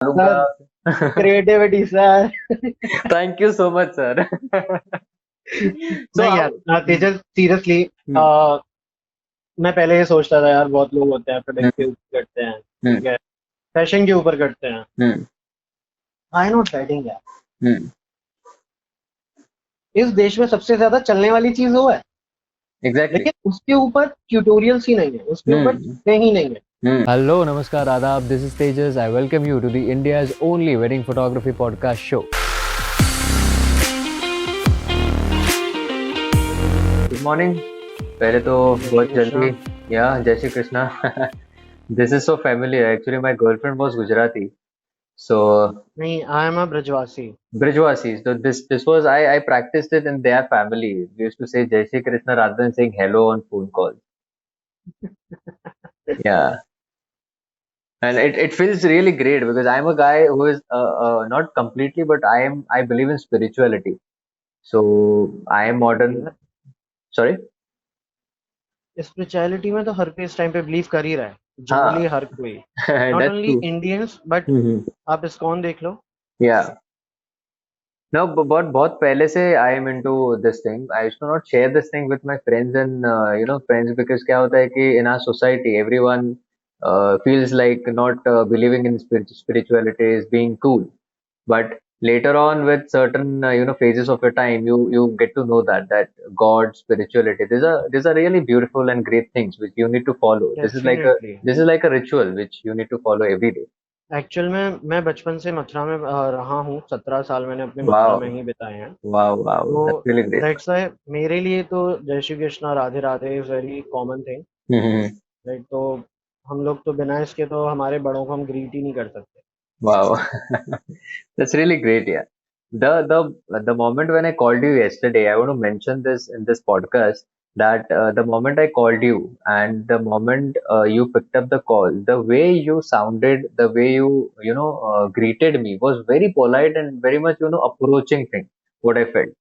डालूंगा। Sir, creativity sir. Thank you so much sir. So नहीं यार, हाउ। तेजस सीरियसली, हम्म मैं पहले ये सोचता था यार, बहुत लोग होते हैं प्रोडक्ट के हम्म ऊपर करते हैं, ठीक हम्म है, फैशन के ऊपर करते हैं। हम्म आई नॉट वेडिंग यार, हम्म इस देश में सबसे ज्यादा चलने वाली चीज वो है, एग्जैक्टली। लेकिन उसके ऊपर ट्यूटोरियल्स ही नहीं है, उसके ऊपर हम्म चीजें ही नहीं है। हम्म Hello, Namaskar, Adab. This is Tejas. I welcome you to the India's only wedding photography podcast show. Good morning. पहले तो जय श्री बहुत कृष्णा। जल्दी, या जय Shri Krishna. This is so familiar actually, my girlfriend was Gujarati, so नहीं, I am a Brajwasi. Brijwasi. So this was I practiced it in their family. We used to say Jai Shri Krishna rather than saying hello on phone calls. Yeah, and it feels really great because I'm a guy who is not completely, but I believe in spirituality. So I am modern. यार, Sorry. Spirituality में तो हर कोई इस time पे believe कर ही रहा है, generally हाँ, हर कोई, not that's only true. Indians but Hmm. आप इस्कॉन देख लो। Yeah. No, but बहुत पहले से I am into this thing. I used to not share this thing with my friends and friends because क्या होता है कि in our society everyone feels like not believing in spirituality is being cool. But later on with certain phases of your time, you get to know that God, spirituality, these are really beautiful and great things which you need to follow. Definitely. This is like a ritual which you need to follow every day. Actual में मैं बचपन से मथुरा में रहा हूँ, 17 साल मैंने अपने मथुरा में Wow, ही बिताए हैं। wow, wow. तो That's really great. That's why मेरे लिए तो जय Shri Krishna Radhe Radhe is very common thing, right. तो हम लोग तो बिना इसके तो हमारे बड़ों को हम ग्रीट ही नहीं कर सकते। Wow, that's really great. Yeah, the moment when I called you yesterday, I want to mention this in this podcast that the moment I called you and the moment you picked up the call, the way you sounded, the way you greeted me was very polite and very much approaching thing. What I felt.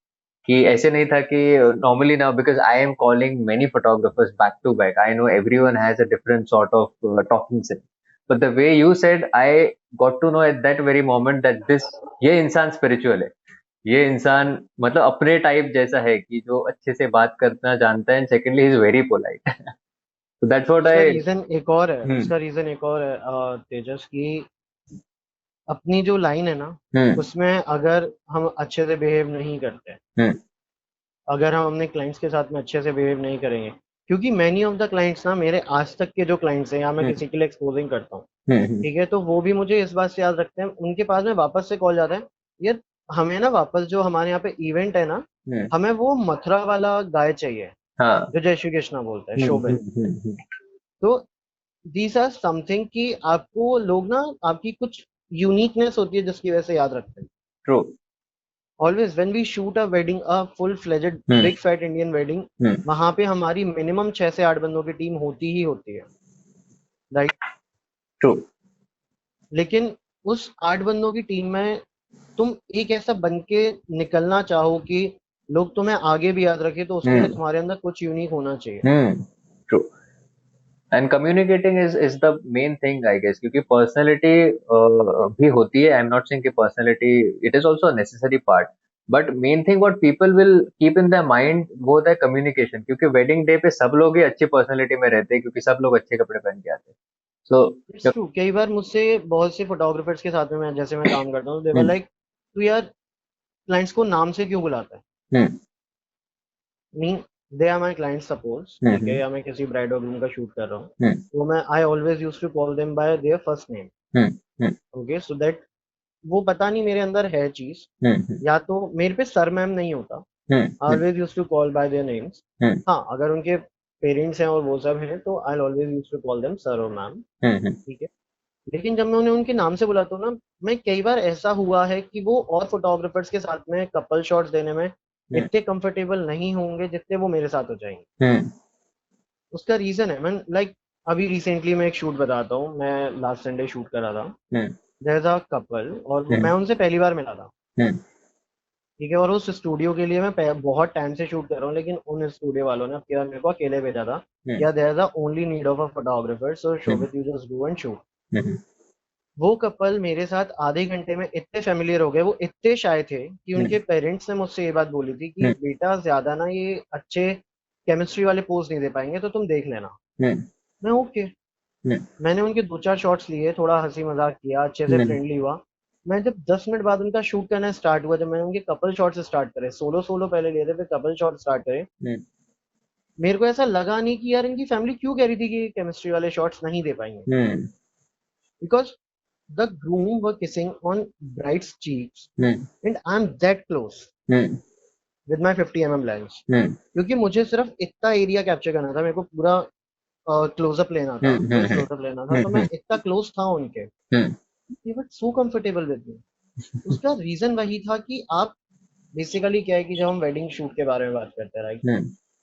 कि ऐसे नहीं था कि normally now because I am calling many photographers back to back. I know everyone has a different sort of talking sense. But the way you said, I got to know at that very moment that ये इंसान spiritual है. ये इंसान मतलब अपने type जैसा है कि जो अच्छे से बात करना जानता है, and secondly he is very polite. So that's what उसका I. रीजन एक और है, हम्म तेजस की अपनी जो लाइन है ना, हम्म उसमें अगर हम अच्छे से बिहेव नहीं करते, हम्म अगर हम अपने क्लाइंट्स के साथ में अच्छे से बिहेव नहीं करेंगे, क्योंकि मैनी ऑफ द क्लाइंट्स ना, मेरे आज तक के जो क्लाइंट्स हैं, या मैं हम्म किसी के लिए एक्सपोजिंग करता हूँ, हम्म ठीक है, तो वो भी मुझे इस बात से याद रखते हैं, उनके पास में वापस से कॉल जाता है, यार हमें ना वापस जो हमारे यहाँ पे इवेंट है ना, हम्म, हमें वो मथुरा वाला गाय चाहिए, हाँ जो जय श्री कृष्णा बोलता है, शोभित। हम्म। तो दीज आर समथिंग कि आपको लोग ना, आपकी कुछ यूनिकनेस होती है जिसकी वजह से याद रखते हैं। True. Always when we shoot a wedding, a full fledged hmm big fat Indian wedding, hmm वहां पे हमारी मिनिमम 6 से 8 बंदों की टीम होती ही होती है, राइट। ट्रू। लेकिन उस 8 बंदों की टीम में तुम एक ऐसा बन के निकलना चाहो कि लोग तुम्हें आगे भी याद रखे, तो उसके लिए हम्म तुम्हारे अंदर कुछ यूनिक होना चाहिए। True. And communicating is the main thing I guess, क्योंकि पर्सनैलिटी भी होती है। आई एम नॉट सेइंग कि personality it is also necessary part, but main thing what people will keep in the mind वो होता है कम्युनिकेशन, क्योंकि wedding day पे सब लोग ही अच्छी पर्सनैलिटी में रहते हैं क्योंकि सब लोग अच्छे कपड़े पहन के आते हैं। सो इट्स ट्रू, कई बार मुझसे बहुत से फोटोग्राफर्स के साथ में मैं, जैसे मैं काम करता हूँ, दे वर लाइक, तू यार क्लाइंट्स को नाम से क्यों बुलाता है। Hmm mean, they are my client suppose, ठीक है, हम्म या मैं किसी ब्राइड और ग्रूम का शूट कर रहा हूँ, हम्म तो मैं I always use to call them by their first name, hmm okay, so that वो पता नहीं मेरे अंदर है चीज, हम्म या तो मेरे पे सर मैम नहीं होता, I hmm always use to call by their names. Hmm हाँ, अगर उनके पेरेंट्स हैं और वो सब हैं, तो I always use to call them sir और मैम, हम्म ठीक है। लेकिन जब मैं उन्हें उनके नाम से बुलाता हूँ ना, मैं कई बार ऐसा हुआ है कि वो और फोटोग्राफर्स के साथ में कपल शॉट्स देने में हम्म इतने कंफर्टेबल नहीं होंगे जितने वो मेरे साथ हो जाएंगे। हम्म उसका रीजन है, मैं लाइक, अभी रिसेंटली मैं एक शूट बताता हूँ, मैं लास्ट संडे शूट कर रहा था, हम्म देयर इज अ कपल, और मैं हम्म उनसे पहली बार मिला था, हम्म ठीक है, और उस स्टूडियो के लिए मैं बहुत टाइम से शूट कर रहा हूँ, लेकिन उन स्टूडियो वालों ने अब की बार मेरे को अकेले भेजा था, हम्म या there is a only need of a photographer, so hmm Shobhit, you just go and shoot. Hmm वो कपल मेरे साथ आधे घंटे में इतने फेमिलियर हो गए, वो इतने शाय थे कि उनके पेरेंट्स ने मुझसे ये बात बोली थी कि बेटा ज्यादा ना ये अच्छे केमिस्ट्री वाले पोज नहीं दे पाएंगे, तो तुम देख लेना। मैं ओके। मैंने उनके 2-4 शॉट्स लिए, थोड़ा हंसी मजाक किया, अच्छे से फ्रेंडली हुआ। मैं जब 10 मिनट बाद उनका शूट करना स्टार्ट हुआ, जब मैंने उनके कपल शॉट स्टार्ट करे, सोलो सोलो पहले लिए थे, फिर कपल शॉट स्टार्ट करे, मेरे को ऐसा लगा नहीं कि यार इनकी फैमिली क्यों कह रही थी कि केमिस्ट्री वाले शॉट्स नहीं दे पाएंगे, because the groom were kissing on bride's cheeks and I'm that close with my 50 mm lens, क्योंकि मुझे सिर्फ इतना एरिया कैप्चर करना था, मेरे को पूरा क्लोजअप लेना था, फुल क्लोजअप लेना था, तो मैं इतना क्लोज था उनके। they were so comfortable with me। उसका रीजन वही था कि आप बेसिकली क्या है कि जब हम वेडिंग शूट के बारे में बात करते हैं, राइट,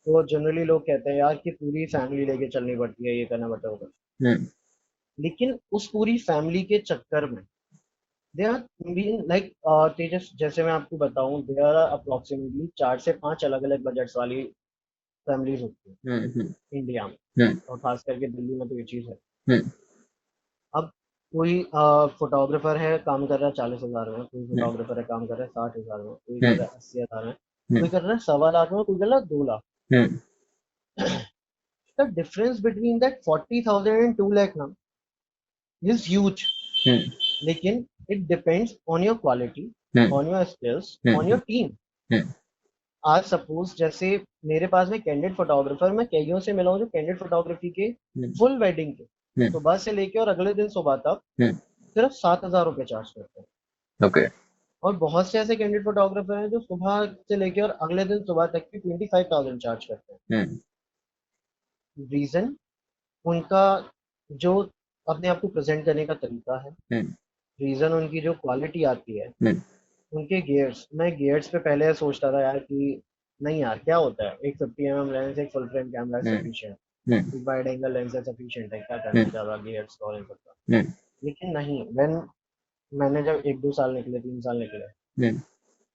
तो जनरली लोग कहते हैं यार कि पूरी फैमिली लेके चलनी पड़ती है, ये करना पड़ता होगा, लेकिन उस पूरी फैमिली के चक्कर में दे आर बीइंग लाइक तेजस, जैसे मैं आपको बताऊं, दे आर अप्रोक्सीमेटली 4 से 5 अलग अलग बजट्स वाली फैमिलीज होती है इंडिया में, और खास करके दिल्ली में तो ये चीज़ है। अब कोई फोटोग्राफर है, काम कर रहा है 40,000 में, कोई फोटोग्राफर है काम कर रहा है 60,000 में, कोई कर रहा है 80,000 में, कोई कर रहा है 1.25 लाख में, कोई कर रहा है 2 lakh. The difference between that 40,000 and 2 lakh ना इज ह्यूज, लेकिन it depends on your quality, on your skills, on your team। आज सपोज जैसे मेरे पास में कैंडिड फोटोग्राफर, मैं कईयों से मिला हूँ जो कैंडिड फोटोग्राफी के फुल वेडिंग के सुबह से लेके और अगले दिन सुबह तक सिर्फ 7,000 रुपये चार्ज करते हैं। ओके। और बहुत से ऐसे कैंडिड फोटोग्राफर हैं जो सुबह से लेके और अगले दिन सुबह तक की 25,000 चार्ज करते हैं। रीजन उनका जो अपने आप को प्रेजेंट करने का तरीका है, रीजन उनकी जो क्वालिटी आती है, उनके गियर्स। मैं गियर्स पे पहले सोचता था यार कि नहीं यार क्या होता है, एक 50 mm लेंस, एक फुल फ्रेम कैमरा सफिशिएंट, एक वाइड एंगल लेंस है सफिशिएंट है, क्या करना ज्यादा गियर्स और इन सबका। लेकिन नहीं, मैंने जब 1-2 साल निकले, 3 साल निकले,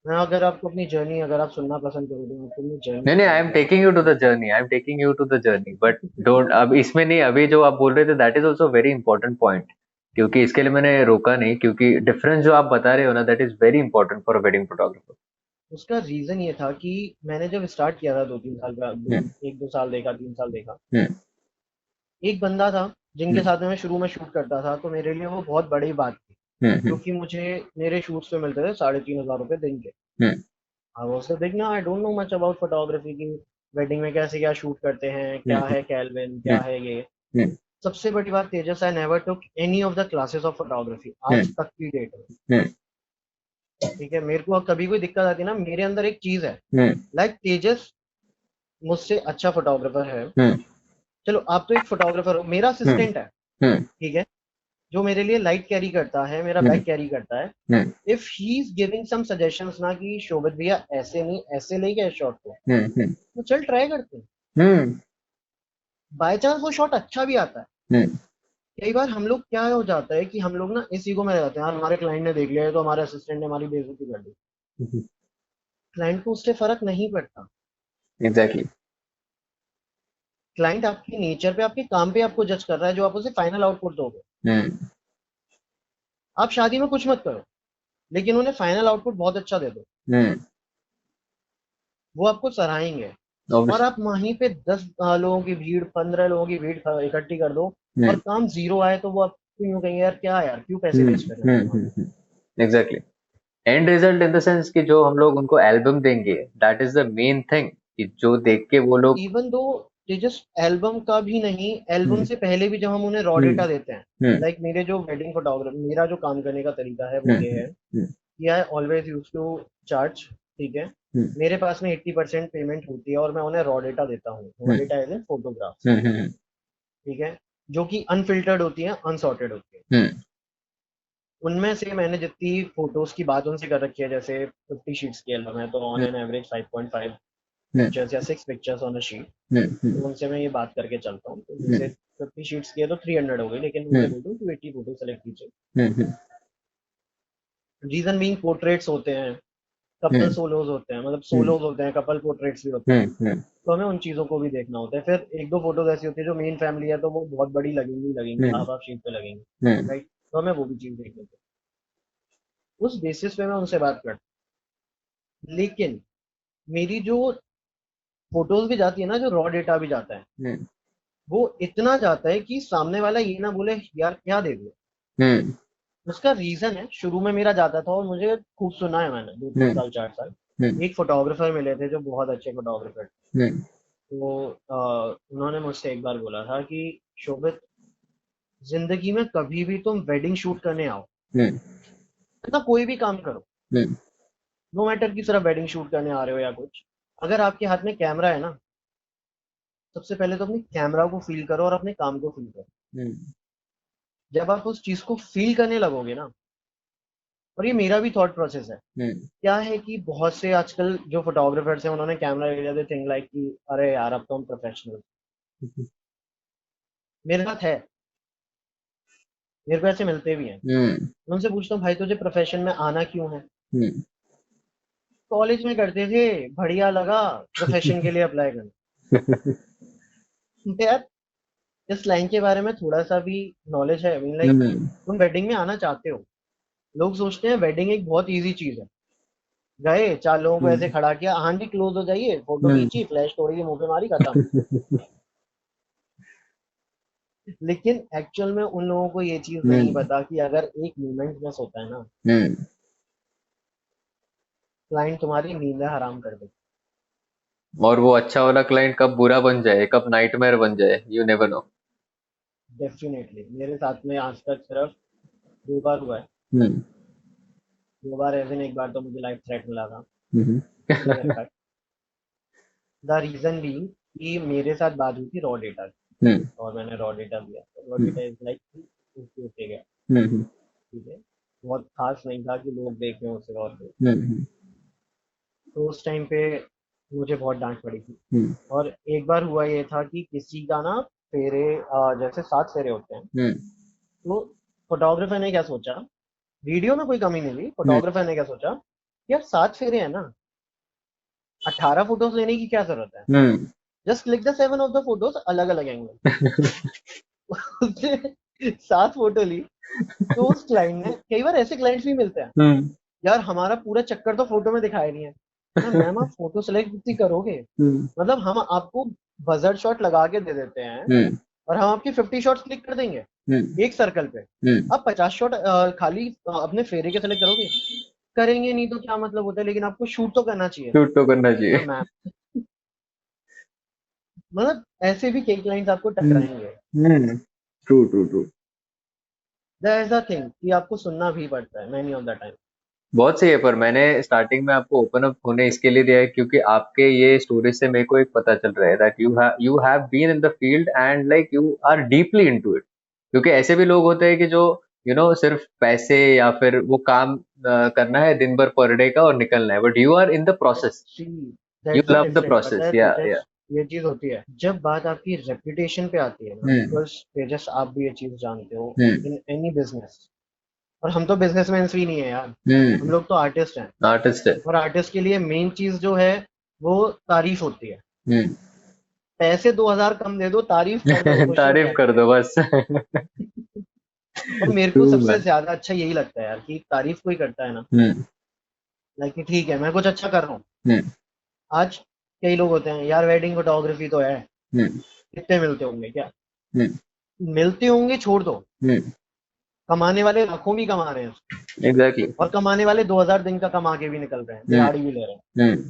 मैं अगर आपको अपनी जर्नी अगर आप सुनना पसंद करो तो मैं अपनी जर्नी नहीं, I am taking you to the journey, I am taking you to the journey, but don't, अब इसमें नहीं, अभी जो आप बोल रहे थे that is also very important point, क्योंकि इसके लिए मैंने रोका नहीं, क्योंकि डिफरेंस जो आप बता रहे हो ना, that is very important for a wedding photographer. उसका रीजन ये था कि मैंने जब स्टार्ट किया था 2-3 साल का, 1-2 साल देखा, 3 साल देखा, एक बंदा था जिनके साथ में मैं शुरू में शूट करता था, तो मेरे लिए वो बहुत बड़ी बात थी, क्योंकि मुझे मेरे शूट्स पे मिलते थे 3,500 रुपये दिन के। अब उससे देखना, आई don't no much about photography की वेडिंग में कैसे क्या शूट करते हैं, क्या है कैल्विन, क्या है ये। सबसे बड़ी बात Tejas, I never took any of the classes of photography आज तक की डेट में। ठीक है, मेरे को कभी कोई दिक्कत आती है ना, मेरे अंदर एक चीज है, लाइक तेजस मुझसे अच्छा फोटोग्राफर है, चलो आप तो एक फोटोग्राफर हो, मेरा असिस्टेंट है, ठीक है, जो मेरे लिए लाइट कैरी करता है, मेरा बैग कैरी करता है। If he is giving some suggestions ना कि शोभित भैया ऐसे नहीं ऐसे ले गए शॉट को, तो चल ट्राई करते हैं, बाय चांस वो शॉट अच्छा भी आता है। कई बार हम लोग क्या हो जाता है कि हम लोग ना इस ईगो में रह जाते हैं, यार हमारे क्लाइंट ने देख लिया है तो हमारे असिस्टेंट ने हमारी बेइज्जती कर दी। क्लाइंट को उससे फर्क नहीं पड़ता। एग्जैक्टली। क्लाइंट आपके नेचर पे, आपके काम पे आपको जज कर रहा है, जो आप उसे फाइनल आउटपुट दोगे। आप शादी में कुछ मत करो, लेकिन उन्हें फाइनल आउटपुट बहुत अच्छा दे दो, वो आपको सराहेंगे। और आप वहीं पे 10 लोगों की भीड़, 15 लोगों की भीड़ इकट्ठी कर दो और काम 0 आए, तो वो आपको यूं कहेंगे यार क्या यार, क्यों पैसे वेस्ट कर रहे हैं। Exactly. And result in the sense कि जो हम लोग उनको एल्बम देंगे, that is the main thing, कि जो देख के वो लोग, इवन दो जस्ट एल्बम का भी नहीं, एल्बम से पहले भी जब हम उन्हें रॉ डेटा देते हैं, लाइक मेरे जो वेडिंग फोटोग्राफर, मेरा जो काम करने का तरीका है वो ये है कि I always use to charge, ठीक है, मेरे पास में 80% पेमेंट होती है और मैं उन्हें रॉ डेटा देता हूँ। Raw data as in photograph, ठीक है, जो कि अनफिल्टर्ड होती है, अनसॉर्टेड होती है। उनमें से मैंने जितनी फोटोज की बात उनसे कर रखी है, जैसे 50 शीट्स की एल्बम है, तो ऑन एन एवरेज 5.5 पिक्चर्स या 6 पिक्चर्स ऑन अ शीट, तो उनसे मैं ये बात करके चलता हूँ। तो जैसे 50 शीट्स की है तो 300 हो गई, लेकिन उनसे बोलता हूँ 280 फोटो सेलेक्ट कीजिए। रीजन बीइंग पोर्ट्रेट्स होते हैं, कपल सोलोज होते हैं, मतलब सोलोज होते हैं, कपल पोर्ट्रेट्स भी होते हैं, तो हमें उन चीजों को भी देखना होता है। फिर 1-2 फोटोज ऐसी होती है जो मेन फैमिली है, तो वो बहुत बड़ी लगेंगी, हाफ हाफ शीट पे लगेंगी, राइट। तो हमें वो भी चीज देखनी चाहिए। उस बेसिस पे मैं उनसे बात करता हूँ। लेकिन मेरी जो फोटोज भी जाती है ना, जो रॉ डेटा भी जाता है, हम्म वो इतना जाता है कि सामने वाला ये ना बोले यार क्या दे दिया। हम्म उसका रीजन है, शुरू में मेरा जाता था और मुझे खूब सुना है मैंने, 2-3 साल 4 साल। हम्म एक फोटोग्राफर मिले थे जो बहुत अच्छे फोटोग्राफर। हम्म तो उन्होंने मुझसे एक बार बोला था कि शोभित, जिंदगी में कभी भी तुम वेडिंग शूट करने आओ, हम्म मतलब कोई भी काम करो, हम्म नो मैटर कि सिर्फ वेडिंग शूट करने आ रहे हो या कुछ, अगर आपके हाथ में कैमरा है ना, सबसे पहले तो अपने कैमरा को फील करो और अपने काम को फील करो। हम्म जब आप उस चीज को फील करने लगोगे ना, और ये मेरा भी थॉट प्रोसेस है, हम्म क्या है कि बहुत से आजकल जो फोटोग्राफर्स हैं उन्होंने कैमरा ले लिया, दे थिंक लाइक कि अरे यार अब तो हम प्रोफेशनल। मेरे साथ है, मेरे को ऐसे मिलते भी हैं। हम्म मैं उनसे पूछता हूँ भाई तुझे प्रोफेशन में आना क्यों है। हम्म कॉलेज में करते थे, बढ़िया लगा, प्रोफेशन के लिए अप्लाई करना। तो यार इस लाइन के बारे में थोड़ा सा भी नॉलेज है, मीन लाइक हम्म तुम वेडिंग में आना चाहते हो। लोग सोचते हैं वेडिंग एक बहुत इजी चीज है, गए 4 लोगों को ऐसे हम्म खड़ा किया, हाँ जी क्लोज हो जाइए, फोटो हम्म खींची, फ्लैश तोड़ी, मुंह पे मारी, खत्म। लेकिन एक्चुअल में उन लोगों को ये चीज नहीं हम्म पता कि अगर एक मोमेंट मिस होता है ना, हम्म क्लाइंट तुम्हारी नींद हराम कर देगा। और वो अच्छा वाला क्लाइंट कब बुरा बन जाए, कब नाइटमेयर बन जाए, यू नेवर नो। डेफिनेटली मेरे साथ में आज तक सिर्फ 2 बार हुआ है। हम्म 2 बार एज एक बार तो मुझे लाइफ थ्रेट मिला था, हम्म क्लियर कट। द रीजन भी कि मेरे साथ बात हुई थी रॉ डेटा की, हम्म और मैंने रॉ डेटा दिया, तो raw hmm data is like okay गया, हम्म ठीक है, बहुत खास नहीं था कि लोग देखें उसे और देखें। हम्म तो उस टाइम पे मुझे बहुत डांट पड़ी थी। हम्म और एक बार हुआ ये था कि किसी का ना फेरे, जैसे 7 फेरे होते हैं, हम्म तो फोटोग्राफर ने क्या सोचा, वीडियो में कोई कमी नहीं थी, हम्म फोटोग्राफर ने क्या सोचा कि यार 7 फेरे हैं ना, 18 फोटोज लेने की क्या जरूरत है, hmm just click the 7 of the photos अलग अलग एंगल। उसने 7 फोटो ली। तो उस क्लाइंट ने, कई बार ऐसे क्लाइंट्स भी मिलते हैं, हम्म यार हमारा पूरा चक्कर तो फोटो में दिखाया नहीं है। मैम आप फोटो सेलेक्ट कितनी करोगे, हम्म मतलब हम आपको बजर शॉट लगा के दे देते हैं, हम्म और हम आपकी 50 शॉट्स क्लिक कर देंगे हम्म एक सर्कल पे। हम्म आप 50 शॉट खाली अपने फेरे के सेलेक्ट करोगे, करेंगे नहीं तो क्या मतलब होता है, लेकिन आपको शूट तो करना चाहिए। शूट तो करना चाहिए। मैम मतलब ऐसे भी कई क्लाइंट्स आपको हम्म टकराएंगे। True true true. That is the thing कि आपको सुनना भी पड़ता है मैनी ऑफ द टाइम। बहुत सही है, पर मैंने स्टार्टिंग में आपको ओपन अप होने इसके लिए दिया है क्योंकि आपके ये स्टोरी से मेरे को एक पता चल रहा है that you have been in the field and like you are deeply into it. क्योंकि ऐसे भी लोग होते हैं कि जो सिर्फ पैसे या फिर वो काम करना है दिन भर पर डे का और निकलना है, but you are in the process. See you that's the love the difference, पता प्रोसेस। है या तेजस, ये चीज होती है जब बात आपकी रेपुटेशन पे आती है ना, हम्म बिकॉज तेजस आप भी ये चीज जानते हो, हम्म इन एनी बिजनेस, और हम तो बिजनेसमैन भी नहीं है यार, हम हम्म लोग तो आर्टिस्ट हैं। आर्टिस्ट है। और आर्टिस्ट के लिए मेन चीज जो है वो तारीफ होती है। हम्म पैसे 2,000 कम दे दो, तारीफ कर दो, खुश हो तारीफ कर जाएंगे। दो बस। और मेरे ट्रू को सबसे मैन। ज्यादा अच्छा यही लगता है यार, कि तारीफ कोई करता है ना, हम्म लाइक कि ठीक है मैं कुछ अच्छा कर रहा हूँ। हम्म आज कई लोग होते हैं यार, वेडिंग फोटोग्राफी तो है, हम्म कितने मिलते होंगे क्या, हम्म मिलते होंगे छोड़ दो, हम्म कमाने वाले लाखों भी कमा रहे हैं, एग्जैक्टली। और कमाने वाले 2,000 दिन का कमा के भी निकल रहे हैं, हम्म दिहाड़ी भी ले रहे हैं। हम्म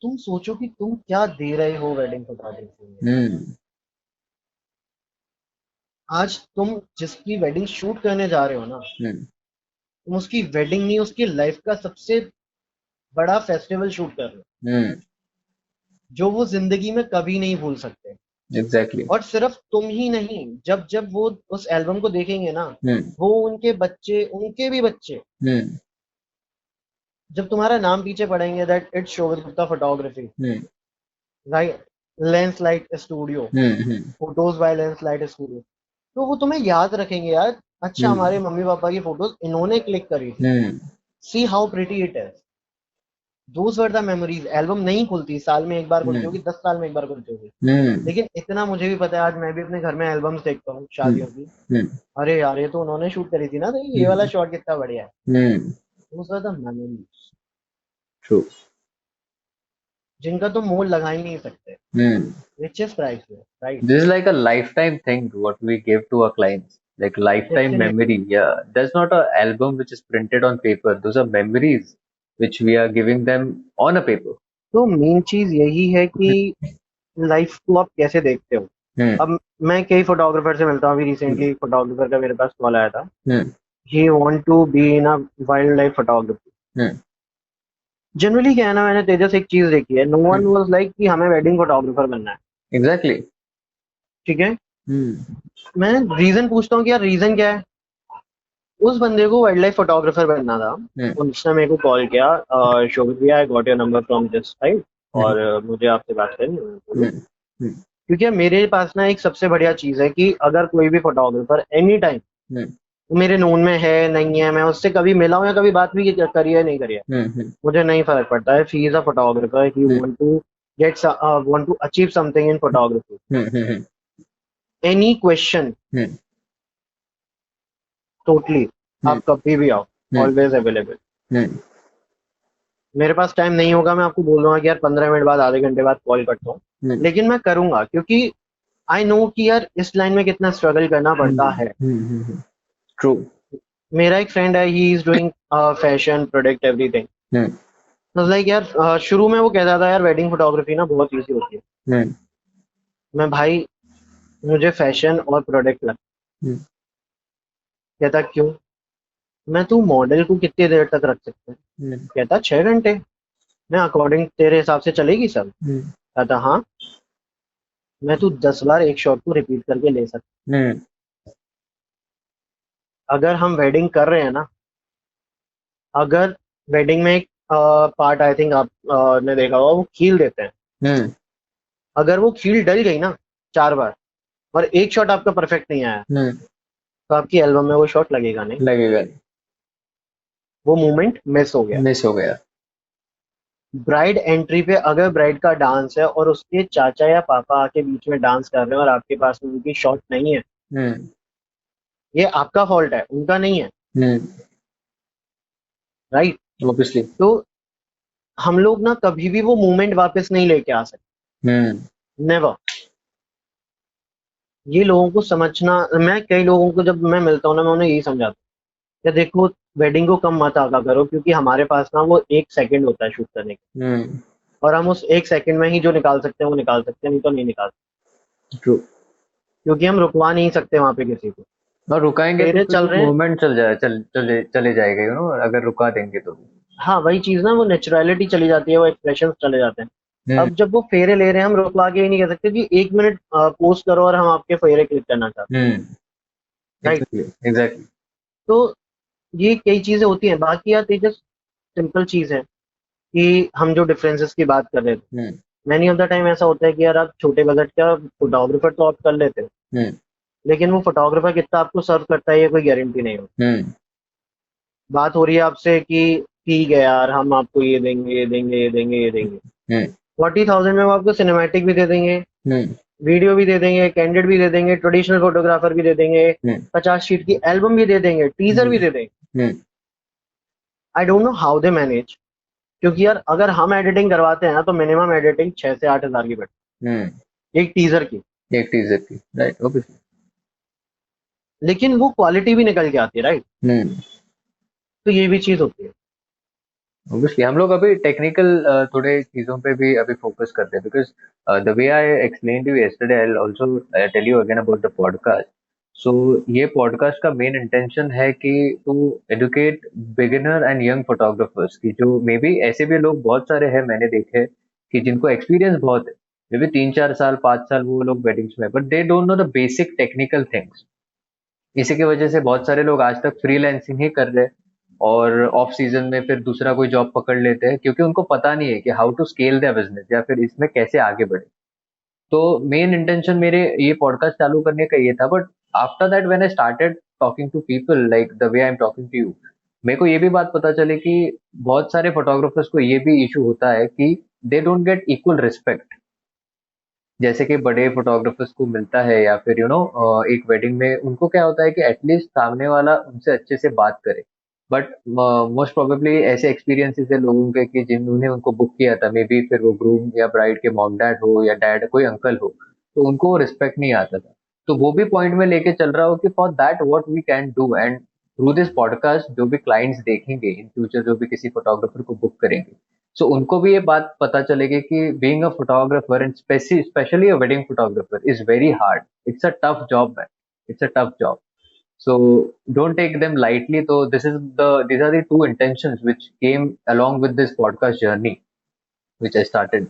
तुम सोचो कि तुम क्या दे रहे हो वेडिंग फोटोग्राफी में। हम्म आज तुम जिसकी वेडिंग शूट करने जा रहे हो ना, हम्म तुम उसकी वेडिंग नहीं, उसकी लाइफ का सबसे बड़ा फेस्टिवल शूट कर रहे हो, हम्म जो वो जिंदगी में कभी नहीं भूल सकते। एग्जैक्टली। और सिर्फ तुम ही नहीं, जब जब वो उस एल्बम को देखेंगे ना, हम्म वो उनके बच्चे, उनके भी बच्चे, हम्म जब तुम्हारा नाम पीछे पढ़ेंगे that it's Shobhit Gupta photography, hmm right, lens light studio, hmm photos by lens light studio, तो वो तुम्हें याद रखेंगे यार, अच्छा हम्म हमारे मम्मी पापा की फोटोज इन्होंने क्लिक करी थी, hmm see how pretty it is. Those were the memories. Album नहीं खुलती, साल में एक बार खुलती होगी, 10 साल में एक बार खुलती होगी, लेकिन इतना मुझे भी पता है, आज मैं भी अपने घर में एल्बम्स देखता हूँ शादियों की। अरे यार, ये तो उन्होंने शूट करी थी ना, तो ये वाला शॉट कितना बढ़िया है। Those were the memories true. जिनका तुम मोल लगा ही नहीं सकते। Richest price, right? This is like a lifetime thing what we give to our clients, like lifetime definitely. memory. Yeah, there's not a album which is printed on paper. Those are memories which we are giving them on a paper. तो main चीज यही है कि life को आप कैसे देखते हो। Hmm. अब मैं कई फोटोग्राफर से मिलता हूँ, अभी Hmm. रिसेंटली फोटोग्राफर का मेरे पास कॉल आया था। Hmm. He want to be in a wildlife photography. Hmm. Generally क्या है ना, मैंने तेजस एक चीज देखी है, नो वन वाज लाइक कि हमें वेडिंग फोटोग्राफर बनना है। Exactly. ठीक है, Hmm. मैं रीजन पूछता हूँ कि यार रीजन क्या है। उस बंदे को वाइल्ड लाइफ फोटोग्राफर बनना था। Hmm. उसने मेरे को कॉल किया, शोभित भैया, I got your number from this side, और मुझे आपसे बात करनी है। मैंने बोलो। Hmm. Hmm. क्योंकि यार मेरे पास ना एक सबसे बढ़िया चीज है कि अगर कोई भी फोटोग्राफर एनी टाइम Hmm. मेरे नोन में है नहीं है, मैं उससे कभी मिला हूँ या कभी बात भी करी है नहीं करी है, Hmm. Hmm. मुझे नहीं फर्क पड़ता है। He is a photographer, he Hmm. Want to achieve something in photography. Hmm. Hmm. Any question, Hmm. Totally, Hmm. आप कभी भी आओ, Hmm. Always available. Hmm. मेरे पास टाइम नहीं होगा, मैं आपको बोल दूंगा कि यार 15 मिनट बाद, आधे घंटे बाद कॉल करता हूँ, Hmm. लेकिन मैं करूंगा, क्योंकि आई नो कि यार इस लाइन में कितना स्ट्रगल करना पड़ता Hmm. है। Hmm. Hmm. True. मेरा एक फ्रेंड है, he is doing fashion product everything. Hmm. Like यार, शुरू में वो कहता था यार वेडिंग फोटोग्राफी ना बहुत इजी होती है। Hmm. मैं भाई, मुझे फैशन और प्रोडक्ट लगता। Hmm. कहता क्यों? मैं, तू मॉडल को कितनी देर तक रख सकता है? Hmm. कहता 6 घंटे। मैं, अकॉर्डिंग तेरे हिसाब से चलेगी सब? Hmm. कहता हाँ। मैं, तू 10 बार एक शॉट को रिपीट करके ले सकता। Hmm. अगर हम वेडिंग कर रहे हैं ना, अगर वेडिंग में एक पार्ट, आई थिंक आप ने देखा होगा, वो खील देते हैं। Hmm. अगर वो खील डल गई ना 4 बार, और एक शॉट आपका परफेक्ट नहीं आया, Hmm. तो आपकी एल्बम में वो शॉट लगेगा नहीं, लगेगा। वो मोमेंट मिस हो गया। मिस हो गया। ब्राइड एंट्री पे अगर ब्राइड का डांस है और उसके चाचा या पापा आके बीच में डांस कर रहे हैं और आपके पास में उनकी शॉट नहीं है, Hmm. ये आपका फॉल्ट है, उनका नहीं है। Hmm. राइट? Obviously. तो हम लोग ना कभी भी वो मोमेंट वापस नहीं लेके आ सकते। Hmm. नेवर। ये लोगों को समझना, मैं कई लोगों को जब मैं मिलता हूँ ना, मैं उन्हें यही समझाता हूँ कि देखो, वेडिंग को कम मत आका करो, क्योंकि हमारे पास ना वो 1 सेकंड होता है शूट करने का, Hmm. और हम उस 1 सेकंड में ही जो निकाल सकते हैं वो निकाल सकते हैं, नहीं तो नहीं निकाल सकते, True. क्योंकि हम रुकवा नहीं सकते वहां पे किसी को। और रुकाएंगे तो फेरे फिर चल वो रहे हैं। मूवमेंट चले जाएगा, अगर रुका देंगे तो। हाँ, वही चीज ना, वो नेचुरलिटी चली जाती है, वो एक्सप्रेशन चले जाते हैं। हम्म। अब जब वो फेरे ले रहे हैं, हम रुकवा के ही नहीं कह सकते कि 1 मिनट पोस्ट करो और हम आपके फेरे क्लिक करना चाहते हम्म। हैं। राइट? Exactly exactly. तो ये कई चीजें होती हैं। बाकी यार तेजस, सिंपल चीज है कि हम जो डिफरेंसेस की बात कर रहे थे, हम्म। मैनी ऑफ द टाइम ऐसा होता है कि यार आप छोटे बजट का फोटोग्राफर तो आप कर लेते हो, हम्म। लेकिन वो फोटोग्राफर कितना आपको सर्व करता है ये कोई गारंटी नहीं होती। हम्म। बात हो रही है आपसे कि ठीक है यार, हम आपको ये देंगे, ये देंगे, ये देंगे, ये देंगे। हम्म। 40,000 में वो आपको सिनेमैटिक भी दे देंगे, हम्म। वीडियो भी दे देंगे, कैंडिड भी दे देंगे, ट्रेडिशनल फोटोग्राफर भी दे देंगे, हम्म। 50 शीट की एल्बम भी दे देंगे, टीजर भी दे देंगे। Hmm. I don't know how they manage. क्योंकि यार अगर हम एडिटिंग करवाते हैं ना, तो मिनिमम एडिटिंग 6 से 8 हज़ार की पड़ती हम्म। है, एक टीजर की। एक टीजर की, राइट, ऑब्वियसली। लेकिन वो क्वालिटी भी निकल के आती है, राइट? हम्म। तो ये भी चीज होती है। ऑब्वियसली हम लोग अभी टेक्निकल थोड़े चीजों पे भी अभी फोकस करते हैं, because the way I explain you yesterday, I will also tell you again about the podcast. So ये पॉडकास्ट का मेन इंटेंशन है कि to educate beginner and young photographers की, जो मे बी ऐसे भी लोग बहुत सारे हैं मैंने देखे कि जिनको एक्सपीरियंस बहुत है, मे बी 3-4 साल 5 साल वो लोग वेडिंग्स में, but they don't know the basic technical things. इसी की वजह से बहुत सारे लोग आज तक फ्रीलांसिंग ही कर रहे हैं और ऑफ सीजन में फिर दूसरा कोई जॉब पकड़ लेते हैं, क्योंकि उनको पता नहीं है कि how to scale their business या फिर इसमें कैसे आगे बढ़े। तो मेन इंटेंशन मेरे ये पॉडकास्ट चालू करने का ये था, but after that when I started talking to people like the way I am talking to you, मेरे को ये भी बात पता चले कि बहुत सारे फोटोग्राफर्स को ये भी इशू होता है कि they don't get equal respect. जैसे कि बड़े फोटोग्राफर्स को मिलता है या फिर एक वेडिंग में उनको क्या होता है कि एटलीस्ट सामने वाला उनसे अच्छे से बात करे। बट मोस्ट प्रोबेबली ऐसे एक्सपीरियंसेस है लोगों के कि जिन्होंने उनको बुक किया था, मे बी फिर वो ग्रूम या ब्राइड के मॉम डैड हो या डैड कोई अंकल हो, तो उनको रिस्पेक्ट नहीं आता था। तो वो भी पॉइंट में लेके चल रहा हो कि for that what we can do, and through this podcast जो भी क्लाइंट्स देखेंगे इन फ्यूचर, जो भी किसी फोटोग्राफर को बुक करेंगे, सो उनको भी ये बात पता चलेगी कि being a photographer and specially a wedding photographer is very hard. It's a tough job man, it's a tough job. So don't take them lightly. So these are the two intentions which came along with this podcast journey which I started.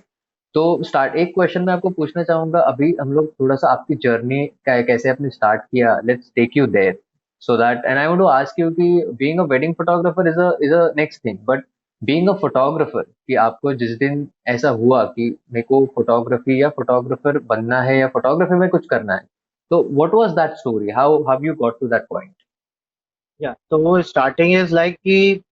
तो start एक question मैं आपको पूछना चाहूंगा, अभी हम लोग थोड़ा सा आपकी जर्नी कैसे आपने स्टार्ट किया, let's take you there so that, and I want to ask you कि being a wedding photographer is a next thing, but being a photographer कि आपको जिस दिन ऐसा हुआ कि मेरे को फोटोग्राफी या फोटोग्राफर बनना है या फोटोग्राफी में कुछ करना है, तो what was that story, how have you got to that point? या तो वो स्टार्टिंग इज लाइक कि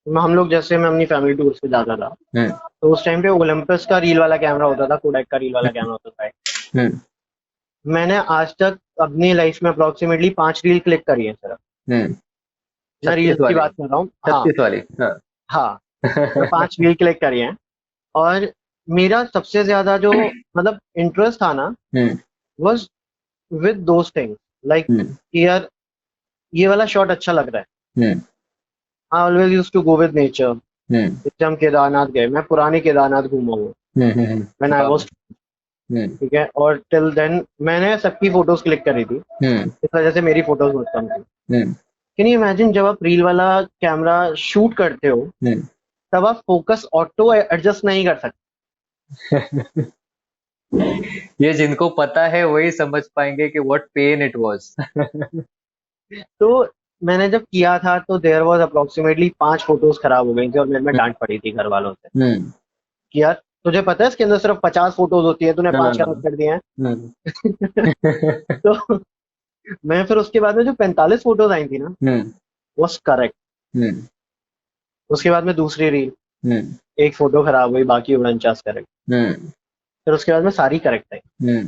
हम लोग जैसे मैं अपनी फैमिली टूर पे जाता था, हम्म तो उस टाइम पे ओलंपस का रील वाला कैमरा होता था, कोडैक का रील वाला कैमरा होता था। हम्म मैंने आज तक अपनी लाइफ में अप्रोक्सीमेटली 5 रील क्लिक करी है सर। हम्म मैं 36 रील्स की वाली, बात कर रहा हूँ, हाँ 36 वाली, हाँ। हाँ। मैं 5 रील क्लिक करी हैं। और मेरा सबसे ज्यादा जो मतलब इंटरेस्ट था ना, hmm was with those things, like hmm यार ये वाला शॉट अच्छा लग रहा है। Hmm I always use to go with nature. Hmm जैसे हम केदारनाथ गए, मैं पुराने केदारनाथ घूमा हूँ व्हेन आई वाह, वाज, हम्म ठीक है। और टिल देन मैंने सबकी फोटोज क्लिक करी थी, हम्म इस वजह से मेरी फोटोज बहुत कम थी। हम्म कैन यू इमेजिन, जब आप रील वाला कैमरा शूट करते हो हम्म तब आप फोकस ऑटो एडजस्ट नहीं कर सकते। ये जिनको पता है वही समझ पाएंगे कि व्हाट पेन इट वाज। तो मैंने जब किया था तो देयर वाज अप्रोक्सीमेटली 5 फोटोज खराब हो गई थी, और मेरे में डांट पड़ी थी घर वालों से हम्म कि यार तुझे पता है इसके अंदर सिर्फ 50 फोटोज होती है, तूने 5 खराब हाँ, कर दिए हैं। हम्म तो मैं फिर उसके बाद में जो 45 फोटोज आई थी ना, हम्म was करेक्ट। हम्म उसके बाद में दूसरी रील, हम्म एक फोटो खराब हुई, बाकी 49 करेक्ट। हम्म फिर उसके बाद में सारी करेक्ट आई। हम्म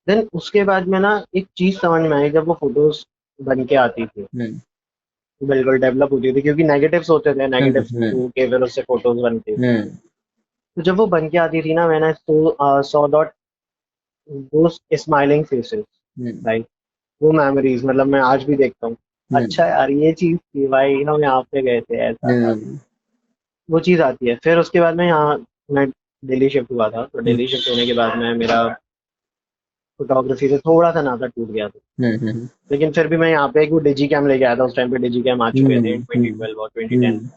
देन उसके बाद में ना एक चीज समझ में आई, जब वो फोटोज बन के आती थी, हम्म बिल्कुल डेवलप होती थी, क्योंकि नेगेटिव्स होते थे, नेगेटिव्स के फिर उससे फोटोज बनती थी। हम्म तो जब वो बन के आती थी ना, मैंने सो डॉट दोस स्माइलिंग फेसेस, हम्म राइट। वो मेमोरीज मतलब मैं आज भी देखता हूँ, अच्छा यार ये चीज थी भाई, हम यहाँ पे गए थे, ऐसा था। हम्म वो चीज आती है। फिर उसके बाद में यहाँ मैं दिल्ली शिफ्ट हुआ था, तो हम्म दिल्ली शिफ्ट होने के बाद में मेरा फोटोग्राफी से थोड़ा सा नाता टूट गया था। हम्म लेकिन फिर भी मैं यहाँ पे एक वो डिजी कैम लेके आया था, उस टाइम पे डिजी कैम आ चुके थे, हम्म 2012 और 2010 हम्म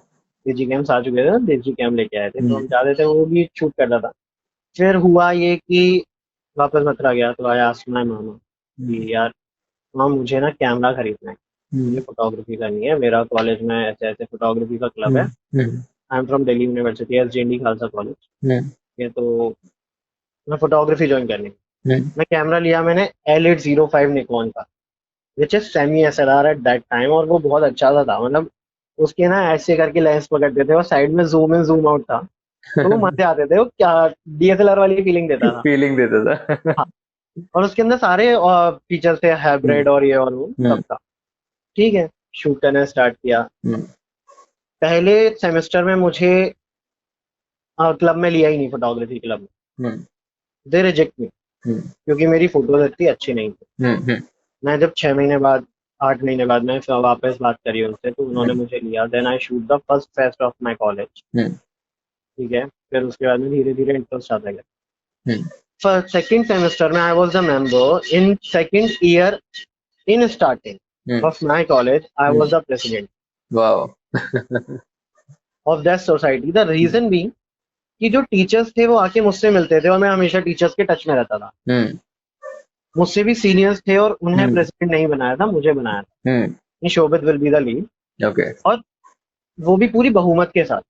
डिजी कैम्स आ चुके थे, डिजी कैम लेके आए थे, तो हम हम्म चाहते थे वो भी शूट करता था। फिर हुआ ये कि वापस मथुरा गया, तो आया आसमां मामा कि यार मामा मुझे ना कैमरा खरीदना है, मुझे फोटोग्राफी करनी है, मेरा कॉलेज में ऐसे ऐसे फोटोग्राफी का क्लब है, I am from Delhi university, SGND Khalsa college, ये तो मैं फोटोग्राफी ज्वाइन करनी है। मैं कैमरा लिया मैंने L805 निकॉन का, which is semi SLR at that time, और वो बहुत अच्छा सा था, मतलब उसके ना ऐसे करके लेंस पकड़ते थे और साइड में जूम इन जूम आउट था, तो वो मजे आते थे, वो क्या डीएसएलआर वाली फीलिंग देता था। फीलिंग देता था। हाँ, और उसके अंदर सारे फीचर्स थे, हाइब्रिड और ये और वो सब था। ठीक है, शूट करना स्टार्ट किया। पहले सेमेस्टर में मुझे क्लब में लिया ही नहीं, फोटोग्राफी क्लब में, दे रिजेक्ट मी, क्योंकि मेरी फोटोज इतनी अच्छी नहीं थी। मैं जब 6 महीने बाद 8 महीने बाद मैं फिर वापस बात करी उनसे, तो उन्होंने मुझे लिया, then I shoot the first fest of my college. ठीक है, फिर उसके बाद में धीरे धीरे इंटरेस्ट आता गया। फर्स्ट सेकंड सेमेस्टर में I was the member, in second year in starting of my college I was the president wow. Of that society. The reason being कि जो टीचर्स थे वो आके मुझसे मिलते थे, और मैं हमेशा टीचर्स के टच में रहता था। मुझसे भी सीनियर्स थे, और उन्हें प्रेसिडेंट नहीं बनाया था, मुझे बनाया था, Shobhit will be the lead. Okay. और वो भी पूरी बहुमत के साथ।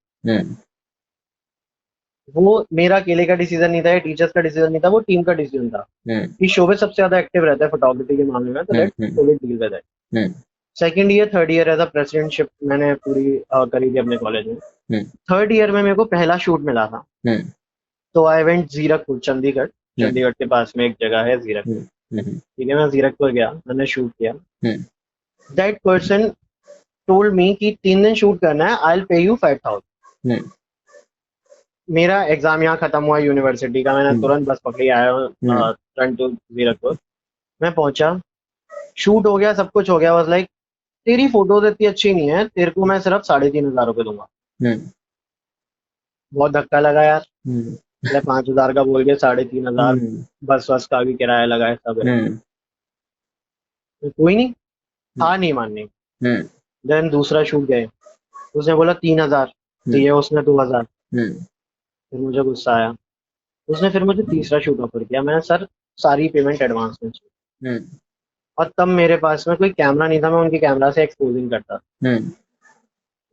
वो मेरा अकेले का डिसीजन नहीं था, या टीचर्स का डिसीजन नहीं था, वो टीम का डिसीजन था कि शोभित सबसे ज्यादा एक्टिव रहता है फोटोग्राफी के मामले में, तो let's Shobhit deal with it. Second year third year as a presidentship मैंने पूरी करी थी अपने कॉलेज में। थर्ड ईयर में मेरे को पहला शूट मिला था, तो आई वेंट जीरकपुर, चंडीगढ़। चंडीगढ़ के पास में एक जगह है जीरकपुर, ठीक है। मैं जीरकपुर गया, मैंने शूट किया। दैट पर्सन टोल्ड मी कि 3 दिन शूट करना है, आई विल पे यू 5,000। मेरा एग्जाम यहाँ खत्म हुआ यूनिवर्सिटी का, मैंने तुरंत बस पकड़ी आया टर्न टू जीरकपुर। मैं पहुंचा, शूट हो गया, सब कुछ हो गया। वाज लाइक तेरी फोटोज इतनी अच्छी नहीं है, तेरे को मैं सिर्फ 3,500 रुपये दूंगा। बहुत धक्का लगा यार। 5,000 का बोल के 3,500, बस बस का भी किराया लगा है, सब है। तो कोई नहीं, था नहीं मानने। देन दूसरा शूट गए, उसने बोला 3,000 दिए, उसने 2,000। फिर मुझे गुस्सा आया, उसने फिर मुझे तीसरा शूट ऑफर किया। मैंने सर सारी पेमेंट एडवांस में चाहिए। और तब मेरे पास में कोई कैमरा नहीं था, मैं उनकी कैमरा से एक्सपोजिंग करता,